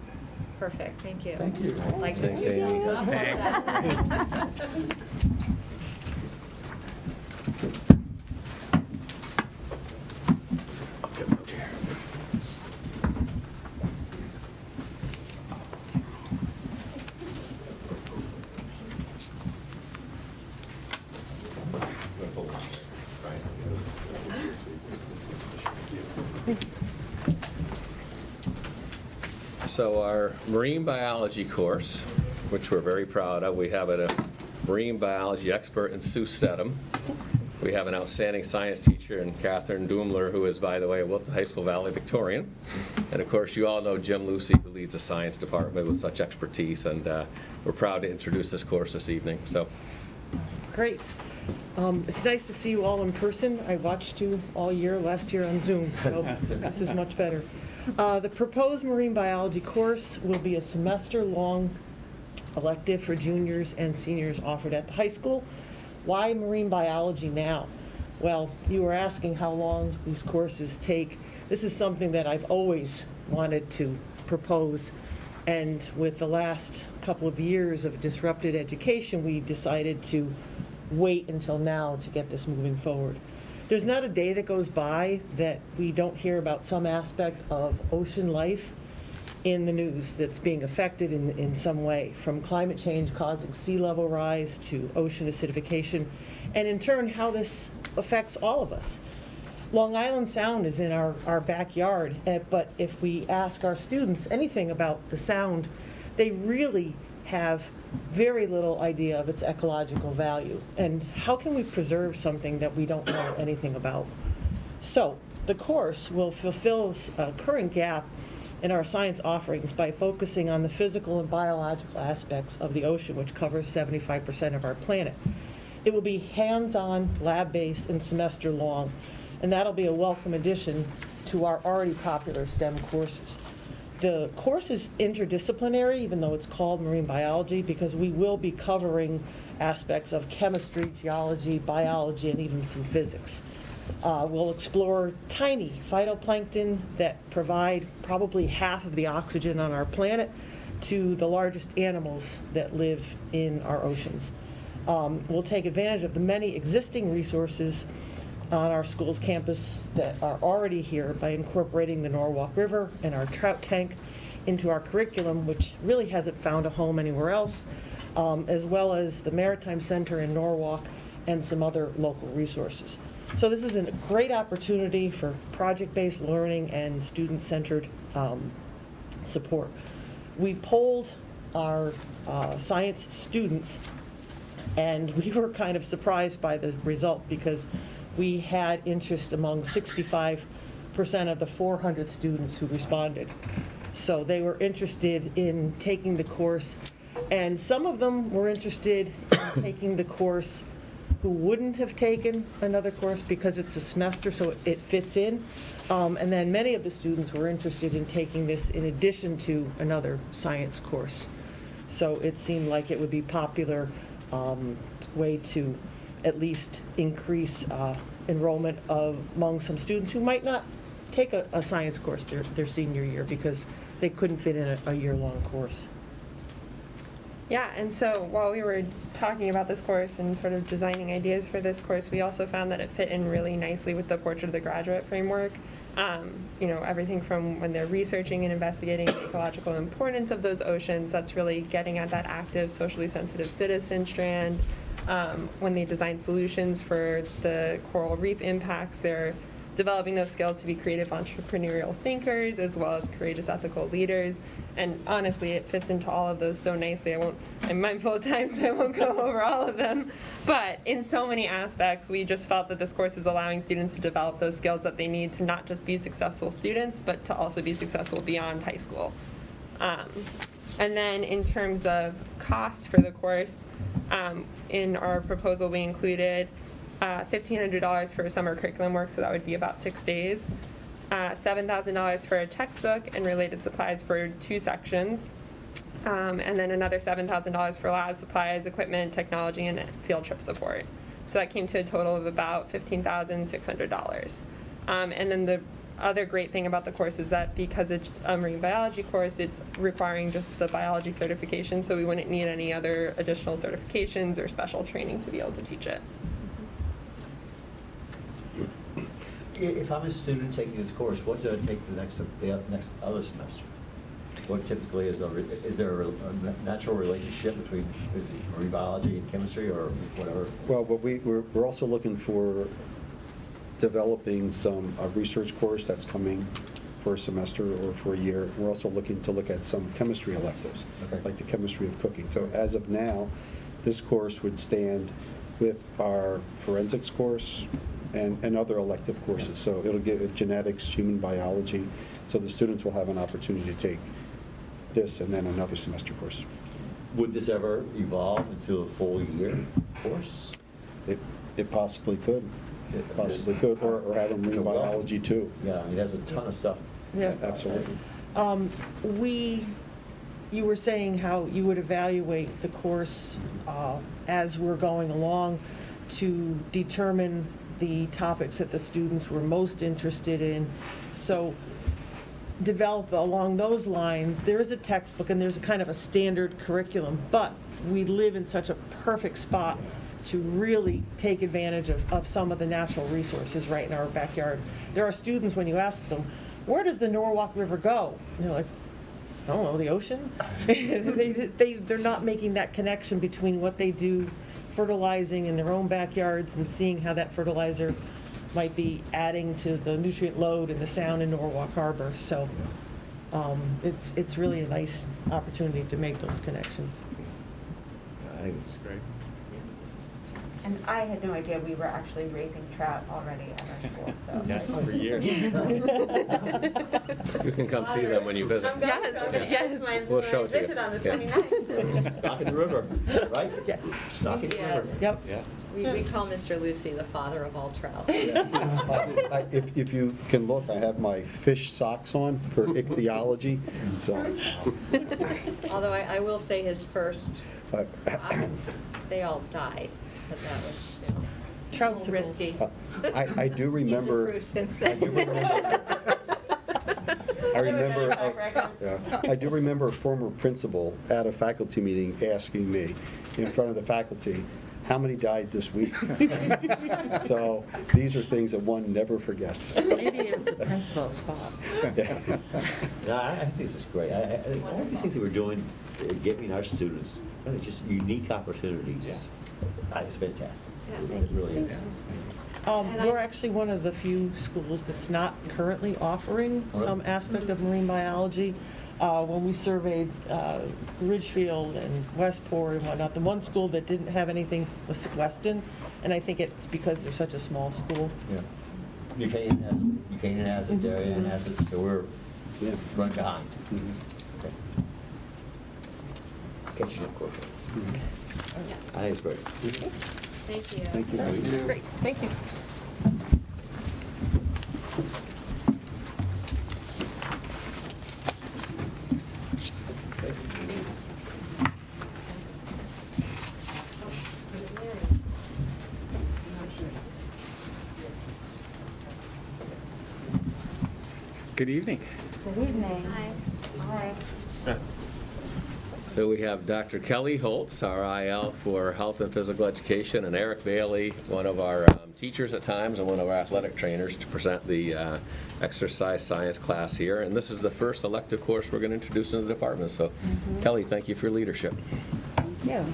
Perfect, thank you. Thank you. Like to Thanks, see Amy. those up. So our marine biology course, which we're very proud of, we have a marine biology expert in Sue Stedham. We have an outstanding science teacher in Catherine Doomler, who is, by the way, a Wilton High School valedictorian. And of course, you all know Jim Lucy, who leads the science department with such expertise. And we're proud to introduce this course this evening. So, great. It's nice to see you all in person. I watched you all year, last year on Zoom, so this is much better. The proposed marine biology course will be a semester-long elective for juniors and seniors offered at the high school. Why marine biology now? Well, you were asking how long these courses take. This is something that I've always wanted to propose, and with the last couple of years of disrupted education, we decided to wait until now to get this moving forward. There's not a day that goes by that we don't hear about some aspect of ocean life in the news that's being affected in some way, from climate change causing sea level rise to ocean acidification, and in turn how this affects all of us. Long Island Sound is in our backyard, but if we ask our students anything about the sound, they really have very little idea of its ecological value. And how can we preserve something that we don't know anything about? So the course will fulfill a current gap in our science offerings by focusing on the physical and biological aspects of the ocean, which covers 75% of our planet. It will be hands-on, lab-based, and semester-long, and that'll be a welcome addition to our already popular STEM courses. The course is interdisciplinary, even though it's called marine biology, because we will be covering aspects of chemistry, geology, biology, and even some physics. We'll explore tiny phytoplankton that provide probably half of the oxygen on our planet to the largest animals that live in our oceans. We'll take advantage of the many existing resources on our school's campus that are already here by incorporating the Norwalk River and our trout tank into our curriculum, which really hasn't found a home anywhere else, as well as the Maritime Center in Norwalk and some other local resources. So this is a great opportunity for project-based learning and student-centered support. We polled our science students, and we were kind of surprised by the result because we had interest among 65% of the 400 students who responded. So they were interested in taking the course, and some of them were interested in taking the course who wouldn't have taken another course because it's a semester, so it fits in. And then many of the students were interested in taking this in addition to another science course. So it seemed like it would be a popular way to at least increase enrollment among some students who might not take a science course their senior year because they couldn't fit in a year-long course. Yeah, and so while we were talking about this course and sort of designing ideas for this course, we also found that it fit in really nicely with the Portrait of the Graduate framework. You know, everything from when they're researching and investigating the ecological importance of those oceans, that's really getting at that active, socially sensitive citizen strand. When they design solutions for the coral reef impacts, they're developing those skills to be creative entrepreneurial thinkers as well as courageous ethical leaders. And honestly, it fits into all of those so nicely. I'm mindful of time, so I won't go over all of them. But in so many aspects, we just felt that this course is allowing students to develop those skills that they need to not just be successful students, but to also be successful beyond high school. And then in terms of cost for the course, in our proposal, we included $1,500 for summer curriculum work, so that would be about 6 days. $7,000 for a textbook and related supplies for 2 sections. And then another $7,000 for lab supplies, equipment, technology, and field trip support. So that came to a total of about $15,600. And then the other great thing about the course is that because it's a marine biology course, it's requiring just the biology certification, so we wouldn't need any other additional certifications or special training to be able to teach it. If I'm a student taking this course, what do I take the next other semester? What typically is there a natural relationship between marine biology and chemistry or whatever? Well, we're also looking for developing a research course that's coming for a semester or for a year. We're also looking to look at some chemistry electives, like the chemistry of cooking. So as of now, this course would stand with our forensics course and other elective courses. So it'll give genetics, human biology, so the students will have an opportunity to take this and then another semester course. Would this ever evolve into a full year course? It possibly could. Possibly could, or have a marine biology too. Yeah, I mean, there's a ton of stuff. Yeah, absolutely. You were saying how you would evaluate the course as we're going along to determine the topics that the students were most interested in. So develop along those lines. There is a textbook and there's a kind of a standard curriculum, but we live in such a perfect spot to really take advantage of some of the natural resources right in our backyard. There are students, when you ask them, where does the Norwalk River go? And they're like, I don't know, the ocean? They're not making that connection between what they do fertilizing in their own backyards and seeing how that fertilizer might be adding to the nutrient load in the sound in Norwalk Harbor. So it's really a nice opportunity to make those connections. I think it's great. And I had no idea we were actually raising trout already at our school, so. Yes, for years. You can come see them when you visit. We'll show it to you. Visit on the Yeah. 29th. Stocking the river, right? Yes. Stocking the Yeah. river. Yep. Yeah. We call Mr. Lucy the father of all trout. If you can look, I have my fish socks on for ichthyology, so. Although I will say his first, they all died, but that was, you know, a Trout little risky. I do remember. He's improved since I then. do remember, I do remember a former principal at a faculty meeting asking me in front of the faculty, how many died this week? So these are things that one never forgets. Maybe it was the principal's fault. Yeah, I think this is great. I think all these things that we're doing, giving our students, really just unique opportunities. It's fantastic. It really is. We're actually one of the few schools that's not currently offering some aspect of marine biology. When we surveyed Ridgefield and Westport and whatnot, the one school that didn't have anything was Weston, and I think it's because they're such a small school. Yeah. Buchanan has it, Darien has it, so we're run behind. Okay. Catching up quickly. I think it's great. Thank you. Thank you. Great, thank you. Good evening. Good evening. Hi. So we have Dr. Kelly Holtz, our IL for Health and Physical Education, and Eric Bailey, one of our teachers at times and one of our athletic trainers, to present the exercise science class here. And this is the first elective course we're going to introduce in the department. So Kelly, thank you for your leadership. Thank you.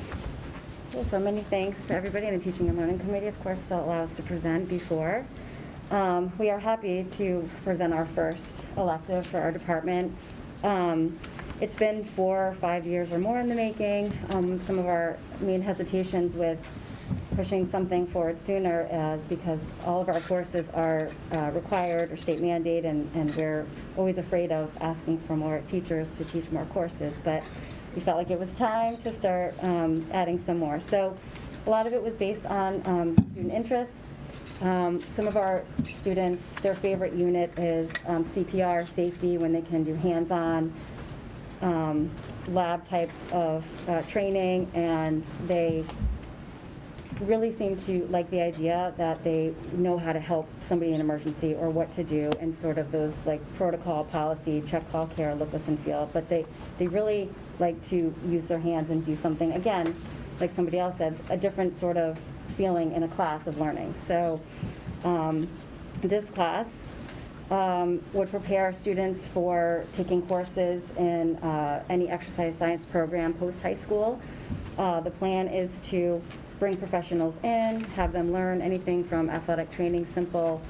Well, so many thanks to everybody in the Teaching and Learning Committee, of course, to allow us to present before. We are happy to present our first elective for our department. It's been 4 or 5 years or more in the making. Some of our main hesitations with pushing something forward sooner is because all of our courses are required or state mandate, and we're always afraid of asking for more teachers to teach more courses. But we felt like it was time to start adding some more. So a lot of it was based on student interest. Some of our students, their favorite unit is CPR, safety, when they can do hands-on lab type of training, and they really seem to like the idea that they know how to help somebody in emergency or what to do, and sort of those like protocol, policy, check, call, care, look, listen, feel. But they really like to use their hands and do something, again, like somebody else said, a different sort of feeling in a class of learning. So this class would prepare students for taking courses in any exercise science program post-high school. The plan is to bring professionals in, have them learn anything from athletic training, simple,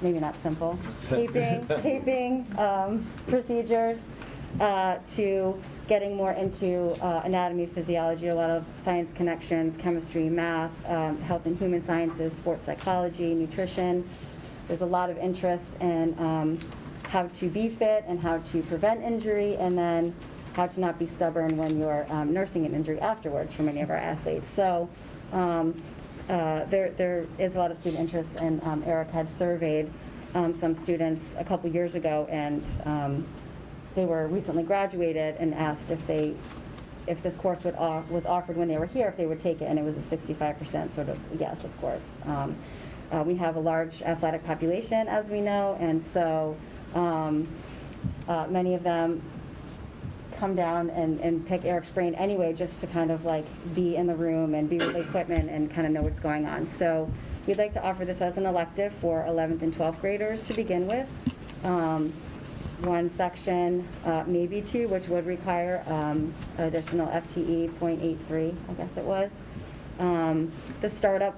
maybe not simple, taping procedures, to getting more into anatomy, physiology, a lot of science connections, chemistry, math, health and human sciences, sports psychology, nutrition. There's a lot of interest in how to be fit and how to prevent injury, and then how to not be stubborn when you're nursing an injury afterwards for many of our athletes. So there is a lot of student interest, and Eric had surveyed some students a couple years ago, and they were recently graduated and asked if this course was offered when they were here, if they would take it, and it was a 65% sort of yes, of course. We have a large athletic population, as we know, and so many of them come down and pick Eric's brain anyway, just to kind of like be in the room and be with the equipment and kind of know what's going on. So we'd like to offer this as an elective for 11th and 12th graders to begin with. One section, maybe two, which would require additional FTE .83, I guess it was. The startup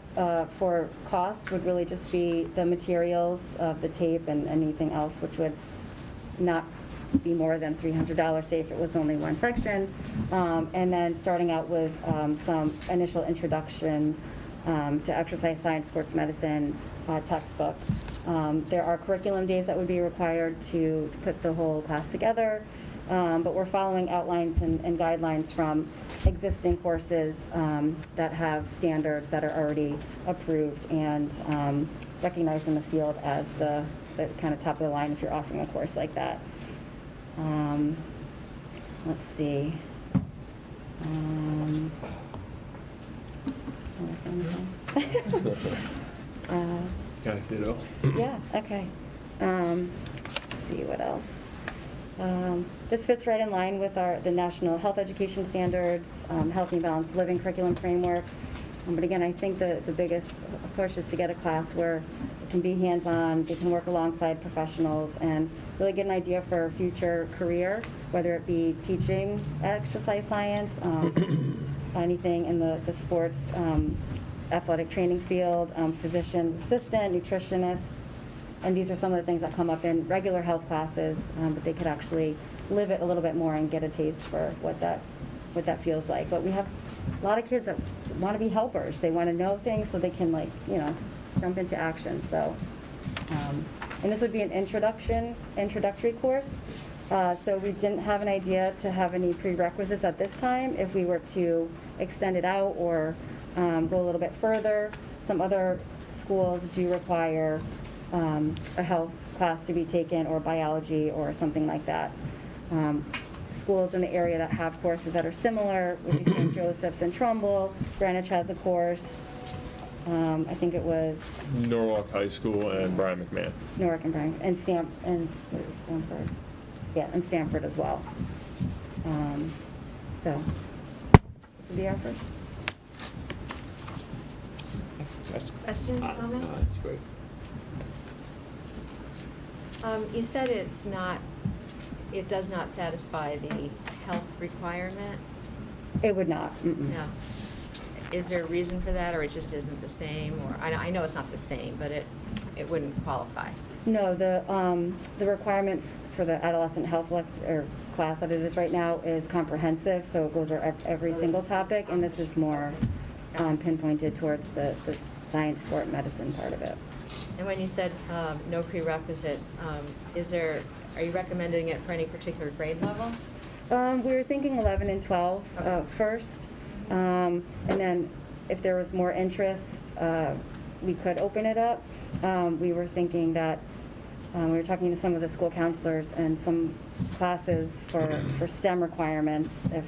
for cost would really just be the materials of the tape and anything else, which would not be more than $300, say if it was only one section. And then starting out with some initial introduction to exercise science, sports medicine, textbook. There are curriculum days that would be required to put the whole class together, but we're following outlines and guidelines from existing courses that have standards that are already approved and recognized in the field as the kind of top of the line if you're offering a course like that. Let's see. Yeah, okay. Let's see what else. This fits right in line with the National Health Education Standards, Healthy and Balanced Living Curriculum Framework. But again, I think the biggest push is to get a class where it can be hands-on, they can work alongside professionals, and really get an idea for a future career, whether it be teaching exercise science, anything in the sports, athletic training field, physician's assistant, nutritionists. And these are some of the things that come up in regular health classes, but they could actually live it a little bit more and get a taste for what that feels like. But we have a lot of kids that want to be helpers. They want to know things so they can, like, jump into action. So, and this would be an introductory course. So we didn't have an idea to have any prerequisites at this time. If we were to extend it out or go a little bit further, some other schools do require a health class to be taken, or biology or something like that. Schools in the area that have courses that are similar would be St. Joseph's and Trumbull. Greenwich has a course. I think it was Norwalk High School and Brian McMahon. Norwalk and Brian and what is Stanford? Yeah, and Stanford as well. So this would be our first. Questions, comments? That's great. You said it does not satisfy the health requirement? It would not. No. Is there a reason for that, or it just isn't the same? Or I know it's not the same, but it wouldn't qualify. No, the requirement for the adolescent health class that it is right now is comprehensive, so it goes over every single topic, and this is more pinpointed towards the science, sport, medicine part of it. And when you said no prerequisites, are you recommending it for any particular grade level? We were thinking 11 and 12 first, and then if there was more interest, we could open it up. We were thinking that we were talking to some of the school counselors and some classes for STEM requirements. If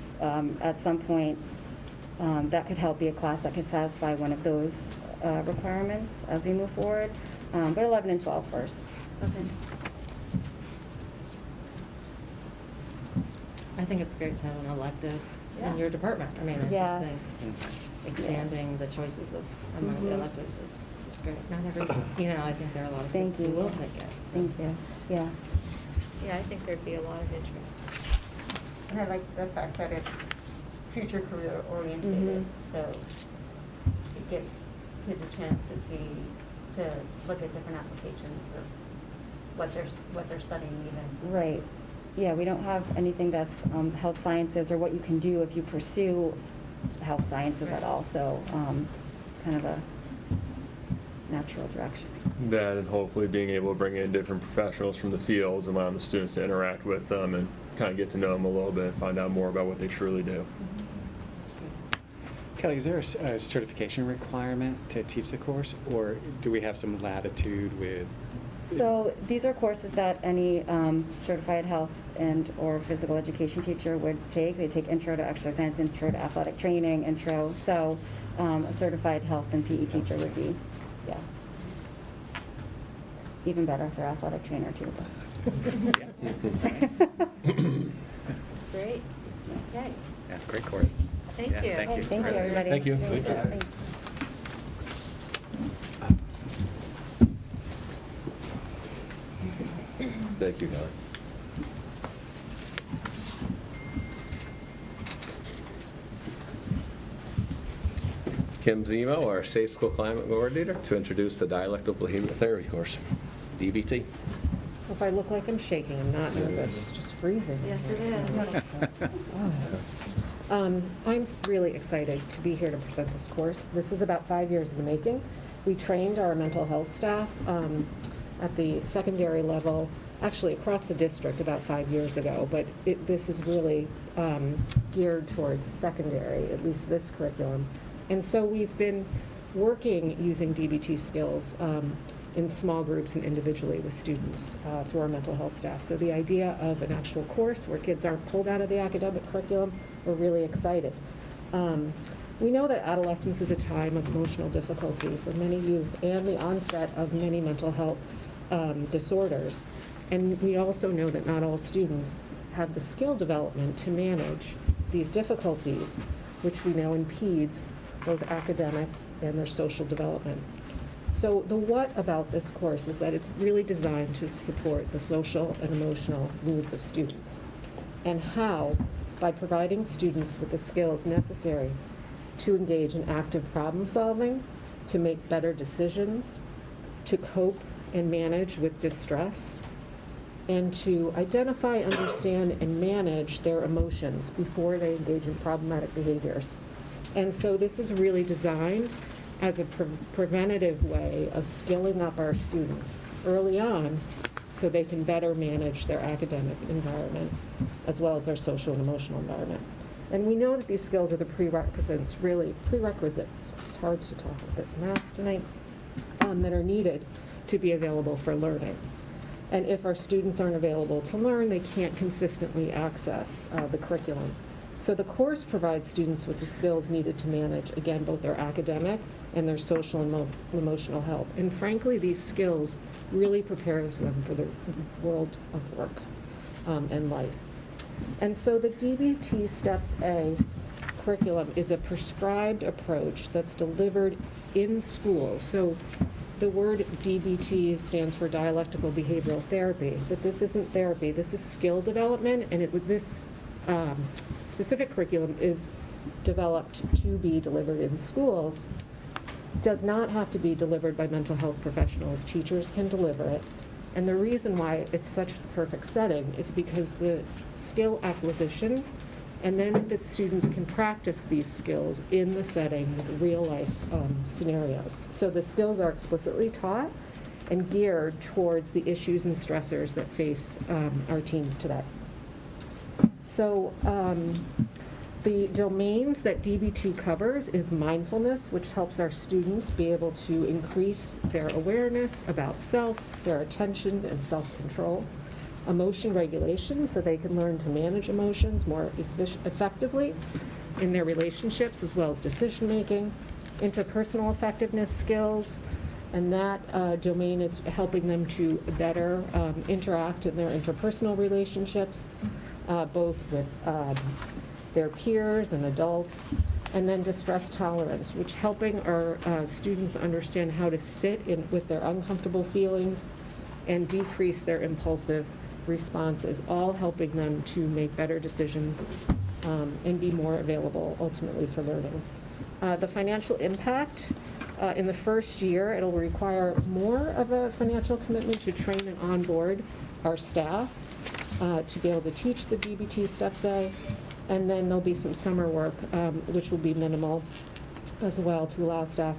at some point that could help be a class that could satisfy one of those requirements as we move forward. But 11 and 12 first. Okay. I think it's great to have an elective in your department. I mean, I Yes. just think expanding the choices among the electives is great. Not every, I think there are a lot of kids who will take it. Thank you. Yeah. Yeah, I think there'd be a lot of interest. And I like the fact that it's future career oriented, Mhm. so it gives kids a chance to look at different applications of what they're studying even. Right. Yeah, we don't have anything that's health sciences or what you can do if you pursue health sciences at all. So it's kind of a natural direction. That, and hopefully being able to bring in different professionals from the fields, allowing the students to interact with them and kind of get to know them a little bit and find out more about what they truly do. Kelly, is there a certification requirement to teach the course, or do we have some latitude with? So these are courses that any certified health and or physical education teacher would take. They take intro to exercise science, intro to athletic training, intro. So a certified health and PE teacher would be, yeah. Even better if they're athletic trainer too. That's great. Okay. Yeah, great course. Thank Yeah, you. thank you. Thank you, everybody. Thank you. Thank you, Kelly. Kim Zemo, our Safe School Climate Coordinator, to introduce the Dialectical Behavior Therapy course, DBT. So if I look like I'm shaking, I'm not nervous, it's just freezing. Yes, it is. I'm really excited to be here to present this course. This is about 5 years in the making. We trained our mental health staff at the secondary level, actually across the district about 5 years ago, but this is really geared towards secondary, at least this curriculum. And so we've been working using DBT skills in small groups and individually with students through our mental health staff. So the idea of an actual course where kids aren't pulled out of the academic curriculum, we're really excited. We know that adolescence is a time of emotional difficulty for many youth and the onset of many mental health disorders. And we also know that not all students have the skill development to manage these difficulties, which we know impedes both academic and their social development. So the what about this course is that it's really designed to support the social and emotional needs of students. And how? By providing students with the skills necessary to engage in active problem solving, to make better decisions, to cope and manage with distress, and to identify, understand, and manage their emotions before they engage in problematic behaviors. And so this is really designed as a preventative way of skilling up our students early on so they can better manage their academic environment as well as their social and emotional environment. And we know that these skills are the prerequisites. It's hard to talk with this mask tonight, that are needed to be available for learning. And if our students aren't available to learn, they can't consistently access the curriculum. So the course provides students with the skills needed to manage, again, both their academic and their social and emotional health. And frankly, these skills really prepares them for the world of work and life. And so the DBT Steps A curriculum is a prescribed approach that's delivered in schools. So the word DBT stands for Dialectical Behavioral Therapy, but this isn't therapy, this is skill development, and this specific curriculum is developed to be delivered in schools. Does not have to be delivered by mental health professionals. Teachers can deliver it. And the reason why it's such the perfect setting is because the skill acquisition, and then the students can practice these skills in the setting with real life scenarios. So the skills are explicitly taught and geared towards the issues and stressors that face our teens today. So the domains that DBT covers is mindfulness, which helps our students be able to increase their awareness about self, their attention and self-control. Emotion regulation, so they can learn to manage emotions more effectively in their relationships as well as decision-making. Interpersonal effectiveness skills, and that domain is helping them to better interact in their interpersonal relationships, both with their peers and adults. And then distress tolerance, which helping our students understand how to sit with their uncomfortable feelings and decrease their impulsive responses, all helping them to make better decisions and be more available ultimately for learning. The financial impact, in the first year, it'll require more of a financial commitment to train and onboard our staff to be able to teach the DBT Steps A, and then there'll be some summer work, which will be minimal as well, to allow staff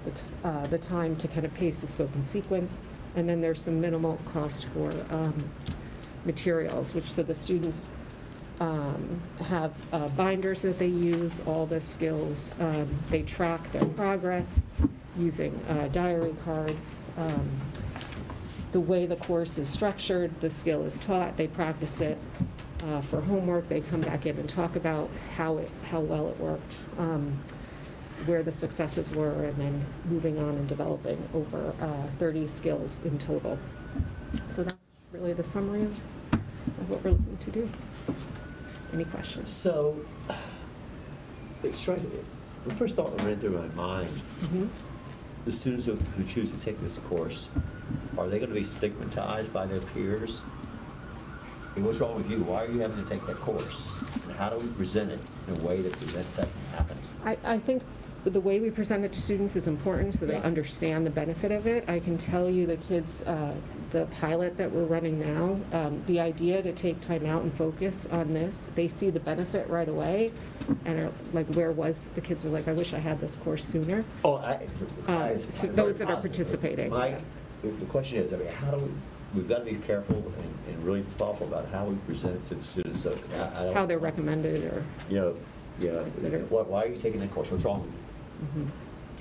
the time to kind of pace the scope and sequence. And then there's some minimal cost for materials, which so the students have binders that they use, all the skills. They track their progress using diary cards. The way the course is structured, the skill is taught, they practice it. For homework, they come back in and talk about how well it worked, where the successes were, and then moving on and developing over 30 skills in total. So that's really the summary of what we're looking to do. any questions? So, it struck me, the first thought that ran through my mind, the students who choose to take this course, are they going to be stigmatized by their peers? Hey, what's wrong with you? Why are you having to take that course? And how do we present it in a way that prevents that from happening? I think the way we present it to students is important so they understand the benefit of it. I can tell you the kids, the pilot that we're running now, the idea to take time out and focus on this, they see the benefit right away and are like, the kids are like, I wish I had this course sooner. Oh, So those that are participating. The question is, I mean, how do we've got to be careful and really thoughtful about how we present it to the students. So How they're recommended or. Why are you taking that course? What's wrong with you?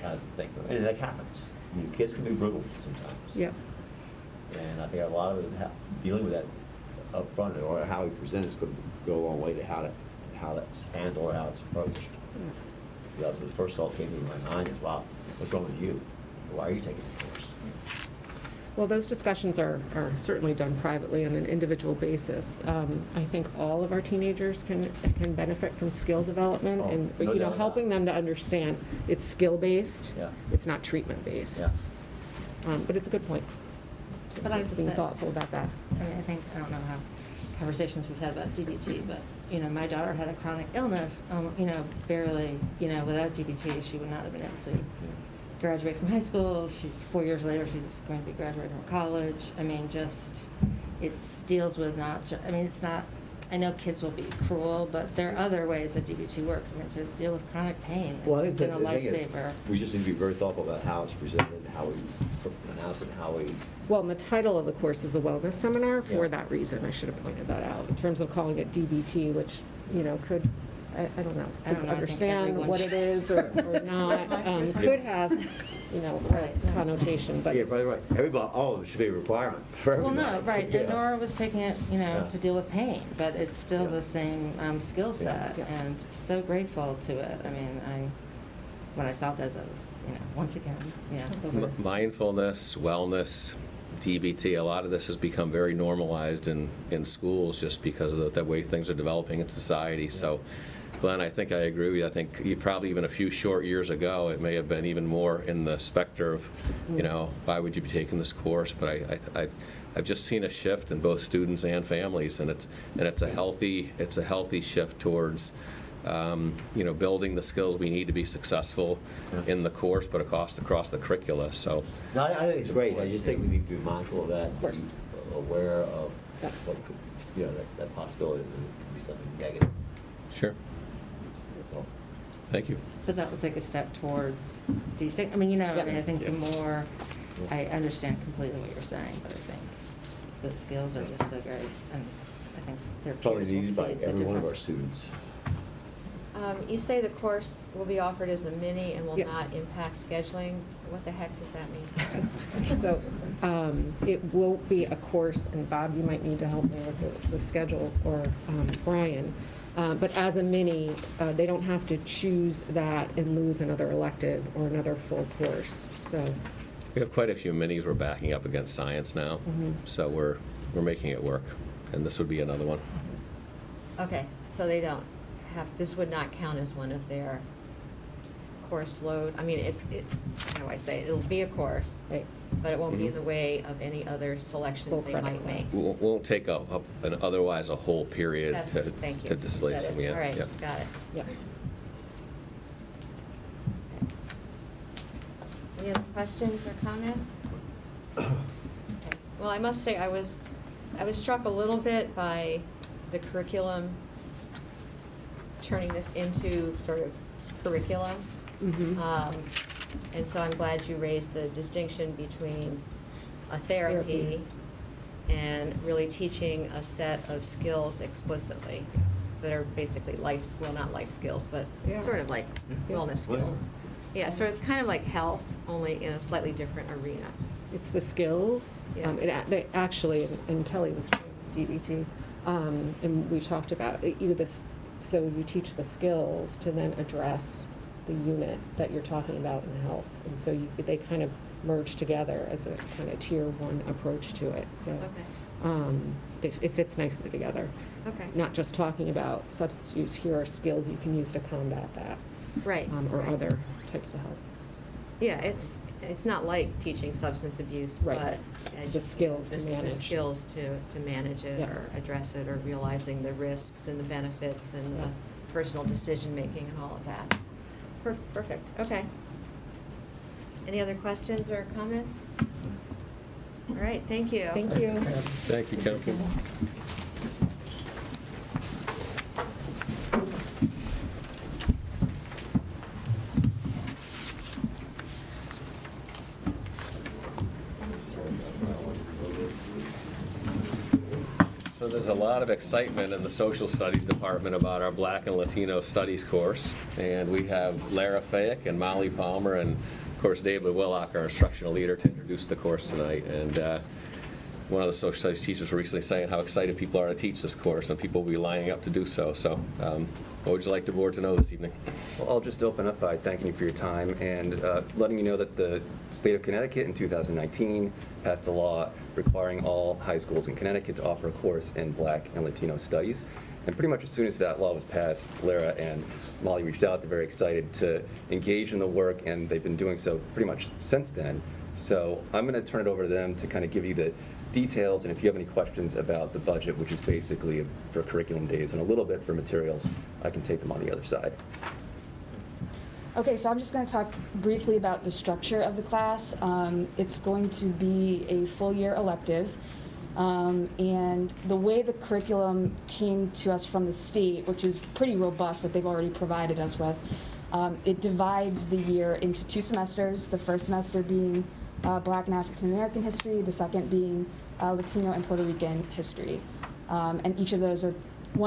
Kind of thing. And that happens. I mean, kids can be brutal sometimes. Yeah. And I think a lot of it, dealing with that up front or how we present is going to go a long way to how that's handled or how it's approached. That was the first thought came into my mind is, wow, what's wrong with you? Why are you taking the course? Well, those discussions are certainly done privately on an individual basis. I think all of our teenagers can benefit from skill development and no doubt helping them to understand it's skill-based, it's not treatment-based. But it's a good point. But I Just being thoughtful about that. I mean, I don't know how conversations we've had about DBT, but, my daughter had a chronic illness, barely, without DBT, she would not have been able to graduate from high school. 4 years later, she's going to be graduating from college. I mean, it deals with it's not, I know kids will be cruel, but there are other ways that DBT works. I mean, to deal with chronic pain, it's been a lifesaver. We just need to be very thoughtful about how it's presented, how we announce it, how we. Well, and the title of the course is a wellness seminar for that reason. I should have pointed that out. In terms of calling it DBT, which, could, I don't know, kids understand what it is or not, could have, a connotation, but. Yeah, right. Everybody, all of it should be a requirement for everybody. Well, no, right, and Nora was taking it, to deal with pain, but it's still the same skill set, and so grateful to it. I mean, when I saw this, I was, once again, Mindfulness, wellness, DBT, a lot of this has become very normalized in schools just because of the way things are developing in society. So, Glenn, I think I agree with you. I think probably even a few short years ago, it may have been even more in the specter of, why would you be taking this course? But I've just seen a shift in both students and families, and it's a healthy shift towards building the skills we need to be succul in the course, but across the curricula. So, no, I think it's great. I just think we need to be mindful of that, be aware of what could, that possibility that it could be something negative. Sure. That's all. Thank you. But that will take a step towards I mean, I think the more, I understand completely what you're saying, but I think the skills are just so great, and I think their Probably peers will needed see by the every one of our difference. students. You say the course will be offered as a mini and will not impact scheduling. What the heck does that mean? So it will be a course, and Bob, you might need to help me with the schedule, or Brian. But as a mini, they don't have to choose that and lose another elective or another full course. So We have quite a few minis we're backing up against science now, so we're making it work, and this would be another one. Okay, so they don't have, this would not count as one of their course load. I mean, how do I say it? It'll be a course, but it won't be in the way of any other selections they might make. Won't take up an otherwise a whole period Thank you. to displace Said them. it. Yeah, All right, yeah. got it. Yeah. Any other questions or comments? Okay. Well, I must say, I was struck a little bit by the curriculum, turning this into sort of curriculum. And so I'm glad you raised the distinction between a therapy and really teaching a set of skills explicitly that are basically not life skills, but sort of like wellness skills. Yeah, so it's kind of like health, only in a slightly different arena. it's the skills. Yeah. They actually, and Kelly was trained DBT, and we talked about this. So you teach the skills to then address the unit that you're talking about in health, and so they kind of merge together as a kind of tier 1 approach to it. So, it fits nicely together. Okay. Not just talking about substance use, here are skills you can use to combat that. Right. Or right. other types of help. Yeah, it's not like teaching substance abuse, Right. but It's the skills to the manage. skills to manage it Yeah. or address it, or realizing the risks and the benefits and the personal decision-making and all of that. Perfect, okay. Any other questions or comments? All right, thank you. Thank you. Thank you, Council. So there's a lot of excitement in the social studies department about our Black and Latino studies course. And we have Lara Fayek and Molly Palmer and, of course, David Willock, our instructional leader, to introduce the course tonight. And one of the social studies teachers was recently saying how excited people are to teach this course, and people will be lining up to do so. So what would you like the board to know this evening? Well, I'll just open up by thanking you for your time and letting you know that the state of Connecticut in 2019 passed a law requiring all high schools in Connecticut to offer a course in Black and Latino studies. And pretty much as soon as that law was passed, Lara and Molly reached out. They're very excited to engage in the work, and they've been doing so pretty much since then. So I'm going to turn it over to them to kind of give you the details, and if you have any questions about the budget, which is basically for curriculum days and a little bit for materials, I can take them on the other side. Okay, so I'm just going to talk briefly about the structure of the class. It's going to be a full-year elective, and the way the curriculum came to us from the state, which is pretty robust, what they've already provided us with, it divides the year into 2 semesters, the first semester being Black and African American history, the second being Latino and Puerto Rican history. And each of those are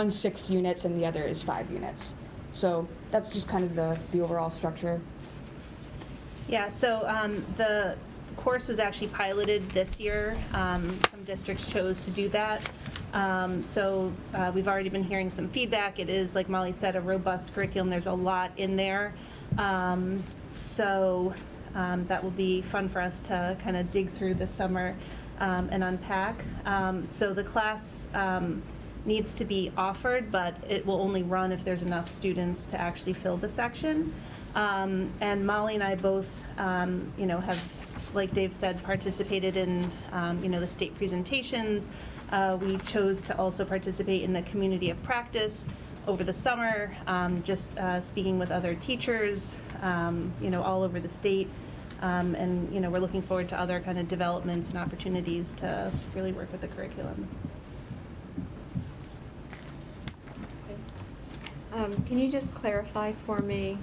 6 units and the other is 5 units. So that's just kind of the overall structure. Yeah, so the course was actually piloted this year. Some districts chose to do that. So we've already been hearing some feedback. It is, like Molly said, a robust curriculum. There's a lot in there. So that will be fun for us to kind of dig through this summer and unpack. So the class needs to be offered, but it will only run if there's enough students to actually fill the section. And Molly and I both, have, like Dave said, participated in, the state presentations. We chose to also participate in the community of practice over the summer, just speaking with other teachers, all over the state. And, we're looking forward to other kind of developments and opportunities to really work with the curriculum. Can you just clarify for me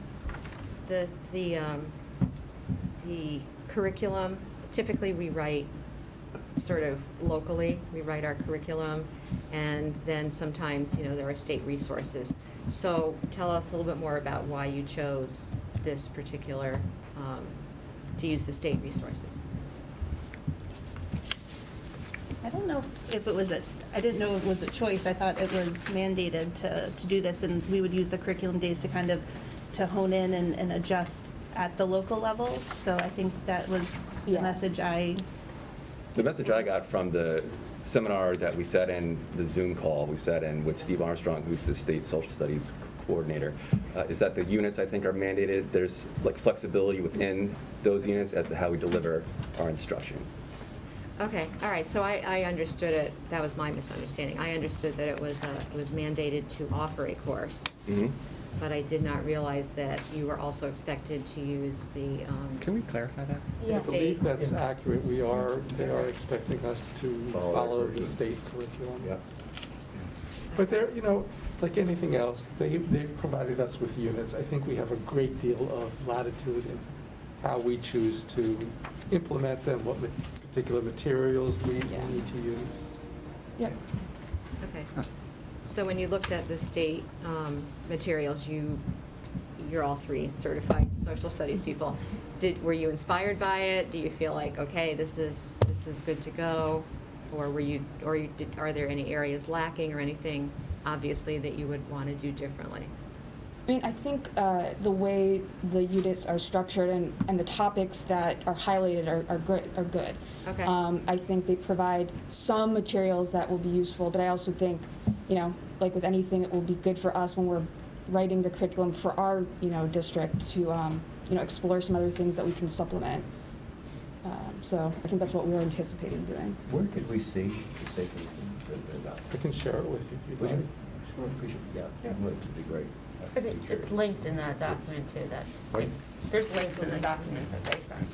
the curriculum? Typically, we write sort of locally. We write our curriculum, and then sometimes, there are state resources. So tell us a little bit more about why you chose this particular, to use the state resources. I don't know if it was I didn't know it was a choice. I thought it was mandated to do this, and we would use the curriculum days to kind of to hone in and adjust at the local level. So I think that was the message The message I got from the seminar that we sat in, the Zoom call we sat in with Steve Armstrong, who's the state social studies coordinator, is that the units, I think, are mandated. There's flexibility within those units as to how we deliver our instruction. Okay, all right, so I understood it, that was my misunderstanding. I understood that it was mandated to offer a course, but I did not realize that you were also expected to use the Can we clarify that? the I state. believe that's accurate. They are expecting us to follow the state curriculum. Yeah. But they're, like anything else, they've provided us with units. I think we have a great deal of latitude in how we choose to implement them, what particular materials we need to use. Yeah. Okay. So when you looked at the state materials, you're all 3 certified social studies people. Were you inspired by it? Do you feel like, okay, this is good to go, or are there any areas lacking or anything obviously that you would want to do differently? I mean, I think the way the units are structured and the topics that are highlighted are good. Okay. I think they provide some materials that will be useful, but I also think, like with anything, it will be good for us when we're writing the curriculum for our, district to, explore some other things that we can supplement. So I think that's what we were anticipating doing. Where could we see the safety? I can share it with you if you'd Would like. you? Sure, appreciate it. Yeah, that would be great. I think it's linked in that document too, there's links in the documents that they sent.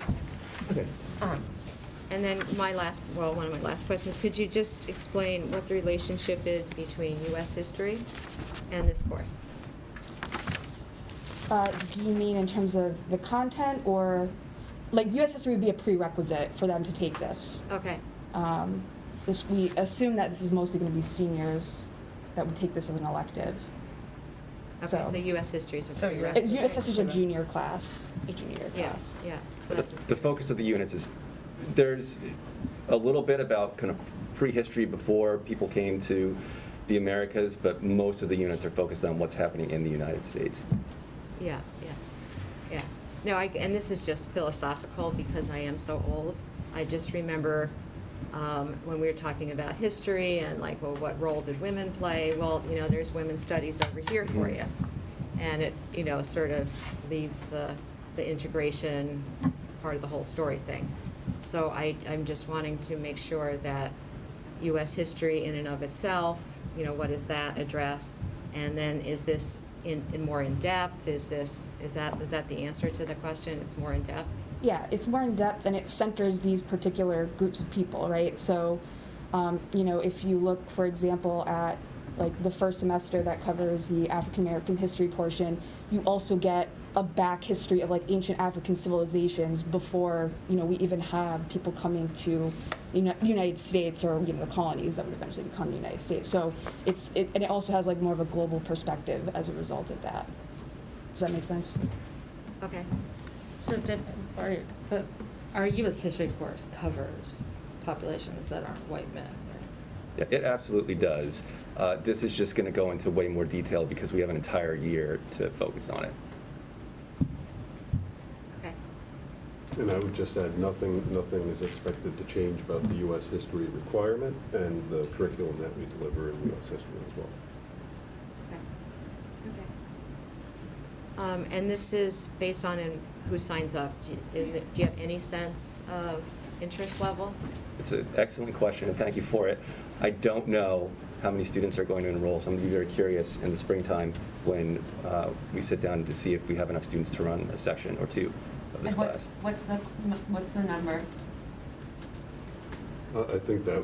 Okay. And then one of my last questions, could you just explain what the relationship is between U.S. history and this course? Do you mean in terms of the content, or, like, U.S. history would be a prerequisite for them to take this? Okay. We assume that this is mostly going to be seniors that would take this as an elective. Okay, so U.S. history is a prerequisite. U.S. history is a junior class. Yeah. So that's The focus of the units is, there's a little bit about kind of prehistory before people came to the Americas, but most of the units are focused on what's happening in the United States. Yeah. No, and this is just philosophical because I am so old. I just remember when we were talking about history and like, well, what role did women play? Well, there's women's studies over here for you. And it, sort of leaves the integration part of the whole story thing. So I'm just wanting to make sure that U.S. history in and of itself, what does that address? And then is this in more in depth? Is that the answer to the question? It's more in depth? Yeah, it's more in depth and it centers these particular groups of people, right? So, if you look, for example, at like the first semester that covers the African American history portion, you also get a back history of like ancient African civilizations before, we even have people coming to the United States or, the colonies that would eventually become the United States. So and it also has like more of a global perspective as a result of that. Does that make sense? Okay. So our U.S. history course covers populations that aren't white men, right? Yeah, it absolutely does. This is just going to go into way more detail because we have an entire year to focus on it. Okay. And I would just add, nothing is expected to change about the U.S. history requirement and the curriculum that we deliver in U.S. history as well. Okay. And this is based on who signs up. Do you have any sense of interest level? It's an excellent question, and thank you for it. I don't know how many students are going to enroll, so I'm going to be very curious in the springtime when we sit down to see if we have enough students to run a section or two of this class. What's the number? I think that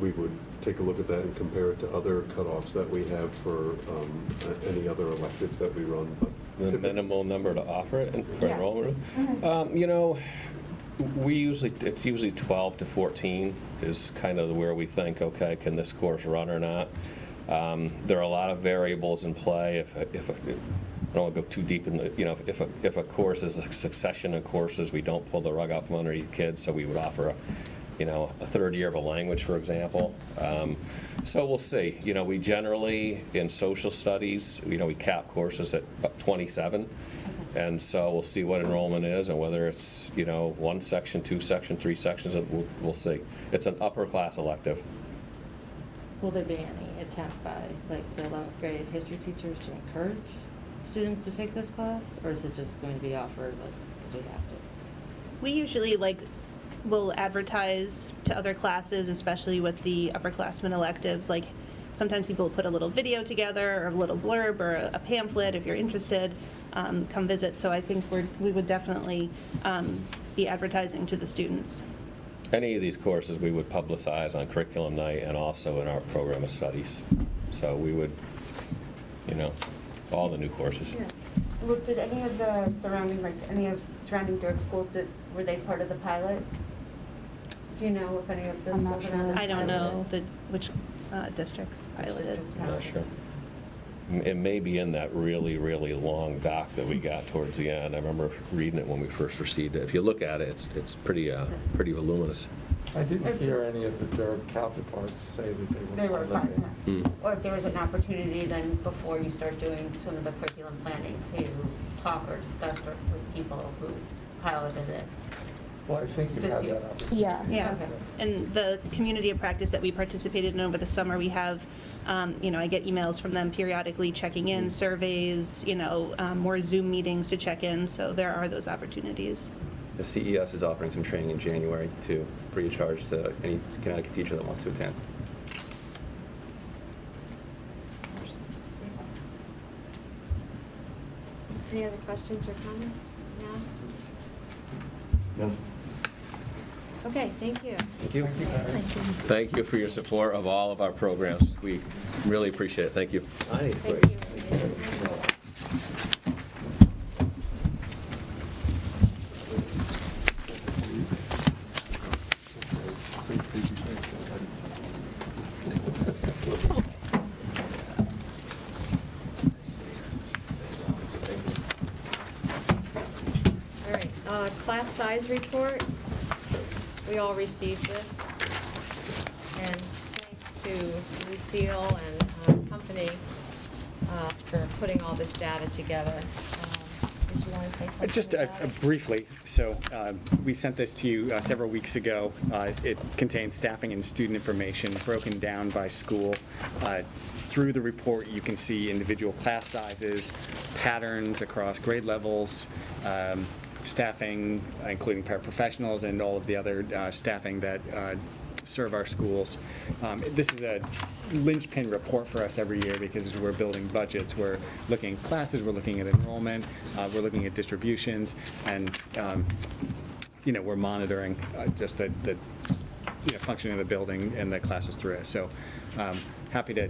we would take a look at that and compare it to other cutoffs that we have for any other electives that we run. But The minimal number to offer it for Yeah. enrollment? It's usually 12 to 14 is kind of where we think, okay, can this course run or not? There are a lot of variables in play. If I don't want to go too deep in the, if a course is a succession of courses, we don't pull the rug out from underneath kids, so we would offer a third year of a language, for example. So we'll see. We generally, in social studies, we cap courses at about 27. And so we'll see what enrollment is and whether it's, one section, two section, three sections, and we'll see. It's an upper class elective. Will there be any attempt by like the 11th grade history teachers to encourage students to take this class? Or is it just going to be offered because we have to? We usually will advertise to other classes, especially with the upperclassmen electives. Like sometimes people put a little video together or a little blurb or a pamphlet if you're interested. Come visit. So I think we would definitely be advertising to the students. Any of these courses we would publicize on curriculum night and also in our program of studies. So we would, all the new courses. Yeah. Did any of the surrounding Durham schools, were they part of the pilot? Do you know if any of the schools are on this I don't pilot? know which districts piloted. I'm not sure. It may be in that really, really long doc that we got towards the end. I remember reading it when we first received it. If you look at it, it's pretty voluminous. I didn't hear any of their counterparts say that They were fine, piloting. yeah. Or if there was an opportunity then before you start doing some of the curriculum planning to talk or discuss with people who piloted it. Well, I think you This have year. that opportunity. Yeah. Okay. And the community of practice that we participated in over the summer, we have, I get emails from them periodically checking in, surveys, more Zoom meetings to check in, so there are those opportunities. The CES is offering some training in January, too, free of charge to any Connecticut teacher that wants to attend. Any other questions or comments? No. Okay, thank you. Thank you. Thank you for your support of all of our programs. We really appreciate it. Thank you. I think it's Thank great. you. All right, class size report. We all received this. And thanks to Lucille and company for putting all this data together. Did you want to say something Just about it? briefly, so we sent this to you several weeks ago. It contains staffing and student information broken down by school. Through the report, you can see individual class sizes, patterns across grade levels, staffing, including paraprofessionals and all of the other staffing that serve our schools. This is a linchpin report for us every year because as we're building budgets, we're looking at classes, we're looking at enrollment, we're looking at distributions, and we're monitoring just the functioning of the building and the classes through it. So happy to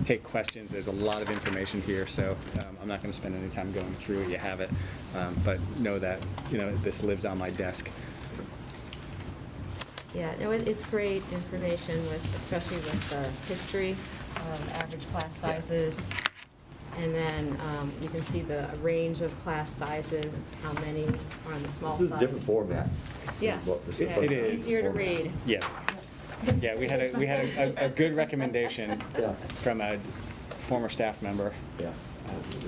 take questions. There's a lot of information here, so I'm not going to spend any time going through it. You have it, but know that this lives on my desk. Yeah, no, it's great information especially with the history of average class sizes. And then you can see the range of class sizes, how many are on the small side. This is a different format. Yeah, It is. easier to read. Yes. Yeah, we had a good recommendation from a former staff member Yeah.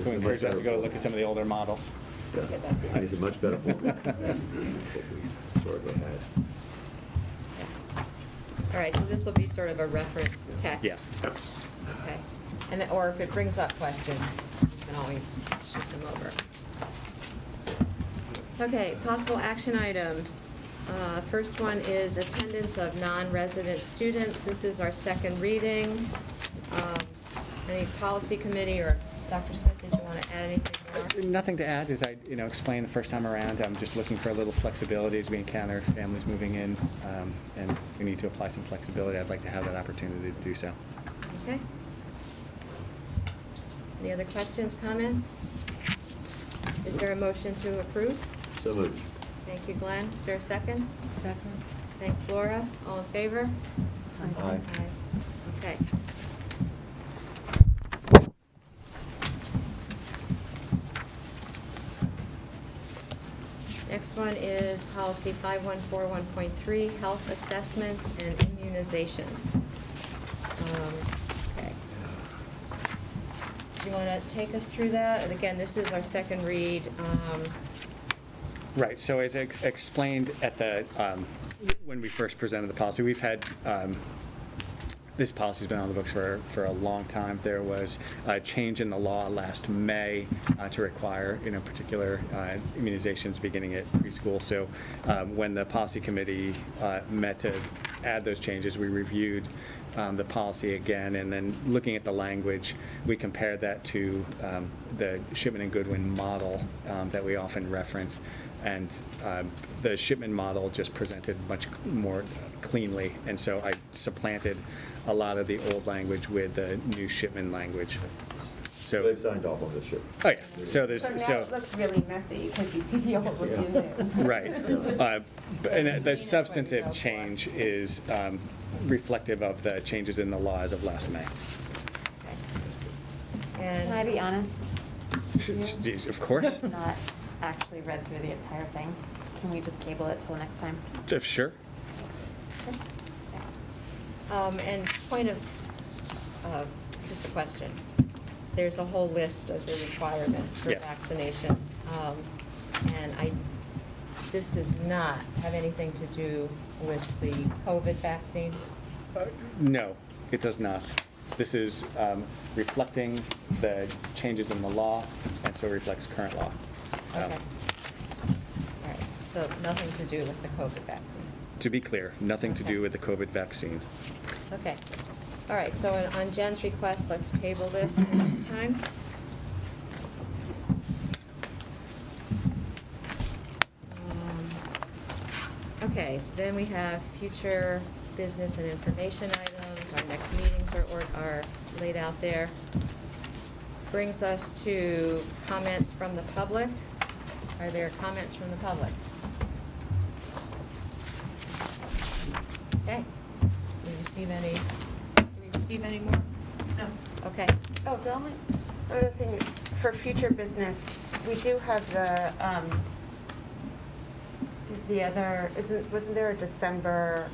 who encouraged us to go look at some of the older models. Yeah. It's a much better format than what we historically had. All right, so this will be sort of a reference text. Yeah. Okay. And or if it brings up questions, you can always shoot them over. Okay, possible action items. First one is attendance of non-resident students. This is our second reading. Any policy committee or Dr. Smith, did you want to add anything more? Nothing to add, as I explained the first time around. I'm just looking for a little flexibility as we encounter families moving in, and we need to apply some flexibility. I'd like to have that opportunity to do so. Okay. Any other questions, comments? Is there a motion to approve? So moved. Thank you, Glenn. Is there a second? Second. Thanks, Laura. All in favor? Aye. Okay. Next one is policy 5141.3, health assessments and immunizations. Okay. Do you want to take us through that? And again, this is our second read. Right, so as I explained at the, when we first presented the policy, we've had, this policy's been on the books for a long time. There was a change in the law last May to require, particular immunizations beginning at preschool. So when the policy committee met to add those changes, we reviewed the policy again, and then looking at the language, we compared that to the Shipman and Goodwin model that we often reference. And the Shipman model just presented much more cleanly, and so I supplanted a lot of the old language with the new Shipman language. So they've signed off on this ship. Oh, yeah. So there's, now it looks really messy because you see the old with the new. right. And the substantive change is reflective of the changes in the law as of last May. And Can I be honest? Geez, of course. Not actually read through the entire thing. Can we just table it till next time? Sure. And point of, just a question. There's a whole list of the requirements for Yes. vaccinations. And this does not have anything to do with the COVID vaccine? No, it does not. This is reflecting the changes in the law, and so reflects current law. Okay. All right, so nothing to do with the COVID vaccine? To be clear, nothing to do with the COVID vaccine. Okay. All right, so on Jen's request, let's table this for next time. Okay, then we have future business and information items. Our next meetings are laid out there. Brings us to comments from the public. Are there comments from the public? Okay. Do we receive any more? No. Okay. Oh, the only other thing, for future business, we do have the other, wasn't there a December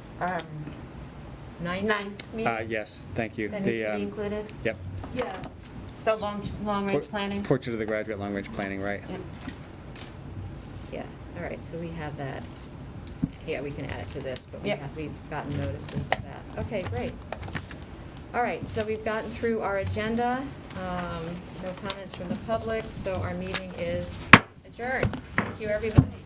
9th meeting? Yes, thank you. That needs to be included? Yep. Yeah. The long-range planning? Portrait of the graduate long-range planning, right. Yeah, all right, so we have that. Yeah, we can add it to this, but Yep. we've gotten notices of that. Okay, great. All right, so we've gotten through our agenda. No comments from the public, so our meeting is adjourned. Thank you, everybody.